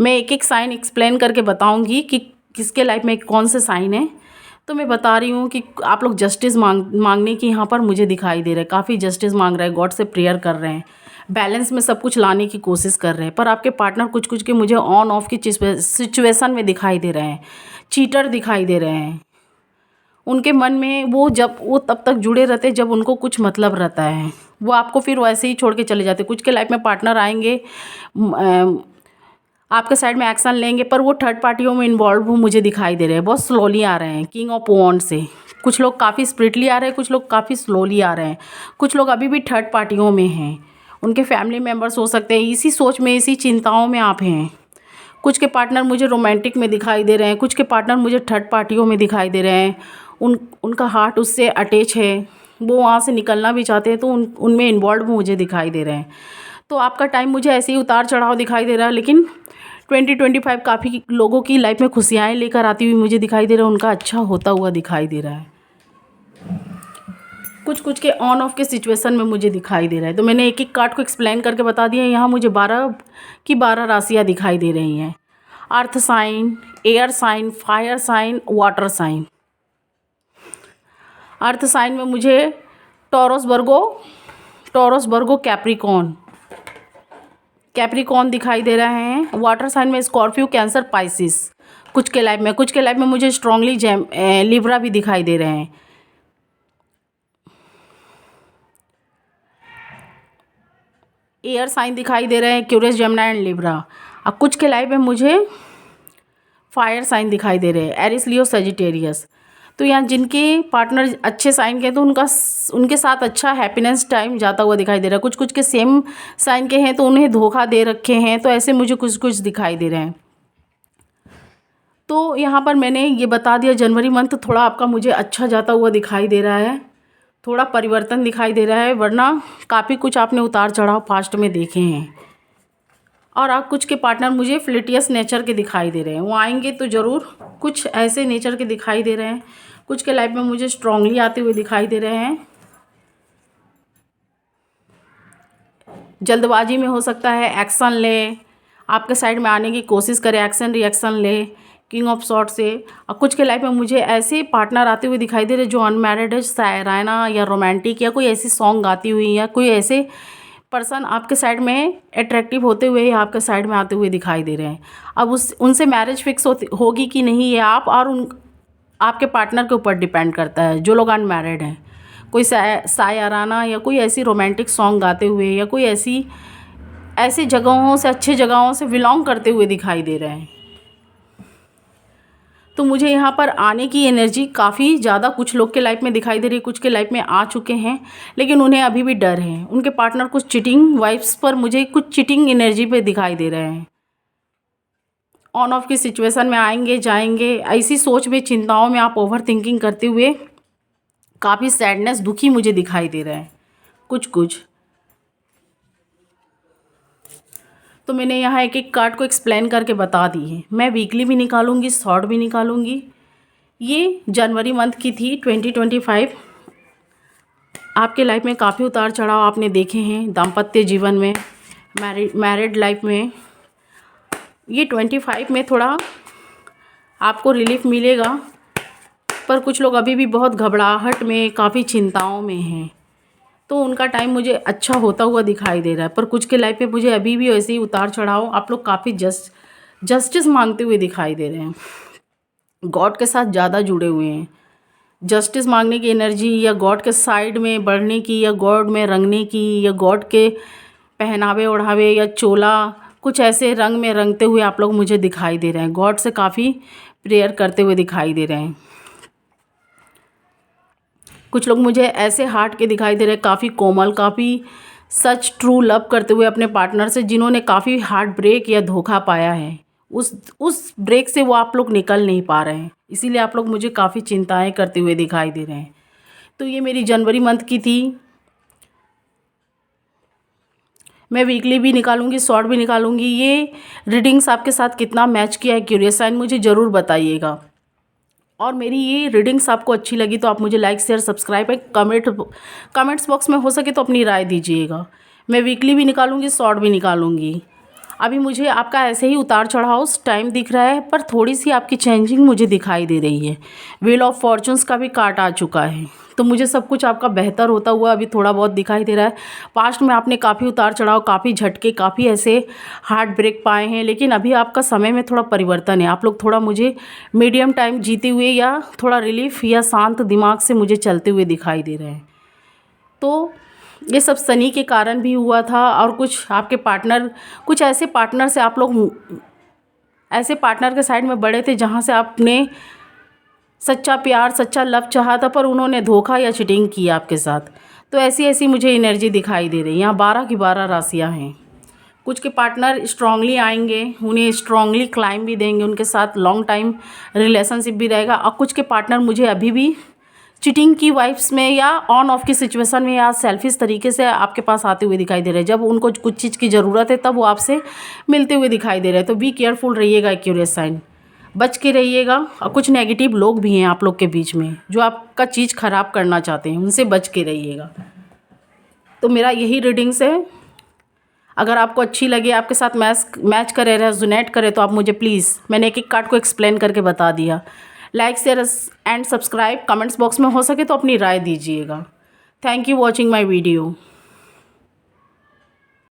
मैं एक एक साइन एक्सप्लेन करके बताऊंगी कि किसके लाइफ में कौन से साइन है। तो मैं बता रही हूँ कि आप लोग जस्टिस मांगने की यहाँ पर मुझे दिखाई दे रहा है, काफ़ी जस्टिस मांग रहे हैं, गॉड से प्रेयर कर रहे हैं, बैलेंस में सब कुछ लाने की कोशिश कर रहे हैं। पर आपके पार्टनर कुछ कुछ के मुझे ऑन ऑफ की सिचुएशन में दिखाई दे रहे हैं, चीटर दिखाई दे रहे हैं। उनके मन में वो तब तक जुड़े रहते जब उनको कुछ मतलब रहता है, वो आपको फिर वैसे ही छोड़ के चले जाते। कुछ के लाइफ में पार्टनर आएंगे, आपके साइड में एक्शन लेंगे, पर वो थर्ड पार्टियों में इन्वॉल्व हो मुझे दिखाई दे रहे हैं, बहुत स्लोली आ रहे हैं। किंग ऑफ वॉन्ड से कुछ लोग काफ़ी स्पिरिटली आ रहे हैं, कुछ लोग काफ़ी स्लोली आ रहे हैं, कुछ लोग अभी भी थर्ड पार्टियों में हैं। उनके फैमिली मेम्बर्स हो सकते हैं, इसी सोच में, इसी चिंताओं में आप हैं। कुछ के पार्टनर मुझे रोमांटिक में दिखाई दे रहे हैं, कुछ के पार्टनर मुझे थर्ड पार्टियों में दिखाई दे रहे हैं। उनका हार्ट उससे अटैच है, वो वहाँ से निकलना भी चाहते हैं, तो उनमें इन्वॉल्व मुझे दिखाई दे रहे हैं। तो आपका टाइम मुझे ऐसे ही उतार चढ़ाव दिखाई दे रहा है, लेकिन 2025 काफ़ी लोगों की लाइफ में खुशियाँ लेकर आती हुई मुझे दिखाई दे रहा है, उनका अच्छा होता हुआ दिखाई दे रहा है। कुछ कुछ के ऑन ऑफ के सिचुएशन में मुझे दिखाई दे रहा है। तो मैंने एक एक कार्ड को एक्सप्लेन करके बता दिया। यहाँ मुझे 12 की 12 राशियाँ दिखाई दे रही हैं। Earth sign, air sign, fire sign, water sign. Earth sign में मुझे टॉरस वर्गो कैप्रिकॉन दिखाई दे रहे हैं। वाटर साइन में स्कॉर्पियो, कैंसर, पाइसिस। कुछ के लाइफ में मुझे स्ट्रांगली लिब्रा भी दिखाई दे रहे हैं। एयर साइन दिखाई दे रहे हैं, एक्वेरियस, जेमिनी एंड लिब्रा। और कुछ के लाइफ में मुझे फायर साइन दिखाई दे रहे हैं, एरिस, लियो, सजिटेरियस। तो यहाँ जिनके पार्टनर अच्छे साइन के हैं तो उनके साथ अच्छा हैप्पीनेस टाइम जाता हुआ दिखाई दे रहा है। कुछ कुछ के सेम साइन के हैं तो उन्हें धोखा दे रखे हैं, तो ऐसे मुझे कुछ कुछ दिखाई दे रहे हैं। तो यहाँ पर मैंने ये बता दिया, जनवरी मंथ थोड़ा आपका मुझे अच्छा जाता हुआ दिखाई दे रहा है, थोड़ा परिवर्तन दिखाई दे रहा है, वरना काफ़ी कुछ आपने उतार चढ़ाव पास्ट में देखे हैं। और आप कुछ के पार्टनर मुझे फ्लिटियस नेचर के दिखाई दे रहे हैं, वो आएंगे तो ज़रूर कुछ ऐसे नेचर के दिखाई दे रहे हैं। कुछ के लाइफ में मुझे स्ट्रांगली आते हुए दिखाई दे रहे हैं, जल्दबाजी में हो सकता है, एक्शन ले, आपके साइड में आने की कोशिश करे, एक्शन रिएक्शन ले, किंग ऑफ सॉर्ट से। और कुछ के लाइफ में मुझे ऐसे पार्टनर आते हुए दिखाई दे रहे जो अनमैरिड है, शायराना या रोमांटिक, या कोई ऐसी सॉन्ग गाती हुई, या कोई ऐसे पर्सन आपके साइड में अट्रैक्टिव होते हुए ही आपके साइड में आते हुए दिखाई दे रहे हैं। अब उनसे मैरिज फिक्स होगी कि नहीं, ये आप और आपके पार्टनर के ऊपर डिपेंड करता है। जो लोग अनमैरिड हैं, कोई शायराना या कोई ऐसी रोमांटिक सॉन्ग गाते हुए, या कोई ऐसी जगहों से, अच्छी जगहों से बिलोंग करते हुए दिखाई दे रहे हैं। तो मुझे यहाँ पर आने की एनर्जी काफ़ी ज़्यादा कुछ लोग के लाइफ में दिखाई दे रही है, कुछ के लाइफ में आ चुके हैं, लेकिन उन्हें अभी भी डर है। उनके पार्टनर कुछ चीटिंग वाइब्स पर मुझे कुछ चीटिंग एनर्जी पे दिखाई दे रहे हैं। ऑन ऑफ की सिचुएशन में आएंगे जाएंगे, ऐसी सोच में चिंताओं में आप ओवर थिंकिंग करते हुए काफ़ी सैडनेस दुखी मुझे दिखाई दे रहा है कुछ। तो मैंने यहाँ एक एक कार्ड को एक्सप्लेन करके बता दी है। मैं वीकली भी निकालूंगी, शॉर्ट भी निकालूंगी। ये जनवरी मंथ की थी 2025। आपके लाइफ में काफ़ी उतार चढ़ाव आपने देखे हैं, दाम्पत्य जीवन में, मैरिड लाइफ में। ये 25 में थोड़ा आपको रिलीफ मिलेगा, पर कुछ लोग अभी भी बहुत घबराहट में, काफ़ी चिंताओं में हैं, तो उनका टाइम मुझे अच्छा होता हुआ दिखाई दे रहा है। पर कुछ के लाइफ में मुझे अभी भी ऐसे ही उतार चढ़ाव, आप लोग काफ़ी जस्टिस मांगते हुए दिखाई दे रहे हैं, गॉड के साथ ज़्यादा जुड़े हुए हैं। जस्टिस मांगने की एनर्जी, या गॉड के साइड में बढ़ने की, या गॉड में रंगने की, या गॉड के पहनावे ओढ़ावे या चोला, कुछ ऐसे रंग में रंगते हुए आप लोग मुझे दिखाई दे रहे हैं। गॉड से काफ़ी प्रेयर करते हुए दिखाई दे रहे हैं। कुछ लोग मुझे ऐसे हार्ट के दिखाई दे रहे हैं, काफ़ी कोमल, काफ़ी सच ट्रू लव करते हुए अपने पार्टनर से, जिन्होंने काफ़ी हार्ट ब्रेक या धोखा पाया है। उस ब्रेक से वो आप लोग निकल नहीं पा रहे हैं, इसीलिए आप लोग मुझे काफ़ी चिंताएं करते हुए दिखाई दे रहे हैं। तो ये मेरी जनवरी मंथ की थी। मैं वीकली भी निकालूंगी, शॉर्ट भी निकालूंगी। ये रीडिंग्स आपके साथ कितना मैच किया है, क्यूरियस साइन मुझे ज़रूर बताइएगा। और मेरी ये रीडिंग्स आपको अच्छी लगी तो आप मुझे लाइक शेयर सब्सक्राइब है, कमेंट्स बॉक्स में हो सके तो अपनी राय दीजिएगा। मैं वीकली भी निकालूंगी, शॉर्ट भी निकालूंगी। अभी मुझे आपका ऐसे ही उतार चढ़ाव टाइम दिख रहा है, पर थोड़ी सी आपकी चेंजिंग मुझे दिखाई दे रही है। व्हील ऑफ फॉर्चून्स का भी कार्ड आ चुका है, तो मुझे सब कुछ आपका बेहतर होता हुआ अभी थोड़ा बहुत दिखाई दे रहा है। पास्ट में आपने काफ़ी उतार चढ़ाव, काफ़ी झटके, काफ़ी ऐसे हार्ट ब्रेक पाए हैं, लेकिन अभी आपका समय में थोड़ा परिवर्तन है। आप लोग थोड़ा मुझे मीडियम टाइम जीते हुए, या थोड़ा रिलीफ या शांत दिमाग से मुझे चलते हुए दिखाई दे रहे हैं। तो ये सब शनि के कारण भी हुआ था, और कुछ आपके पार्टनर, कुछ ऐसे पार्टनर से आप लोग ऐसे पार्टनर के साइड में बड़े थे जहाँ से आपने सच्चा प्यार, सच्चा लव चाहा था, पर उन्होंने धोखा या चीटिंग की आपके साथ। तो ऐसी मुझे एनर्जी दिखाई दे रही है। यहाँ 12 की 12 राशियाँ हैं। कुछ के पार्टनर स्ट्रांगली आएंगे, उन्हें स्ट्रांगली क्लाइम भी देंगे, उनके साथ लॉन्ग टाइम रिलेशनशिप भी रहेगा। और कुछ के पार्टनर मुझे अभी भी चीटिंग की वाइब्स में, या ऑन ऑफ की सिचुएशन में, या सेल्फिश तरीके से आपके पास आते हुए दिखाई दे रहे हैं। जब उनको कुछ चीज़ की ज़रूरत है तब वो आपसे मिलते हुए दिखाई दे रहे हैं। तो बी केयरफुल रहिएगा, एक्यूरियस साइन, बच के रहिएगा। और कुछ नेगेटिव लोग भी हैं आप लोग के बीच में जो आपका चीज़ ख़राब करना चाहते हैं, उनसे बच के रहिएगा। तो मेरा यही रीडिंग्स है। अगर आपको अच्छी लगे, आपके साथ मैच करे, रेजोनेट करे, तो आप मुझे प्लीज़, मैंने एक एक कार्ड को एक्सप्लेन करके बता दिया, like share and subscribe, comments box में हो सके तो अपनी राय दीजिएगा। Thank you watching my video.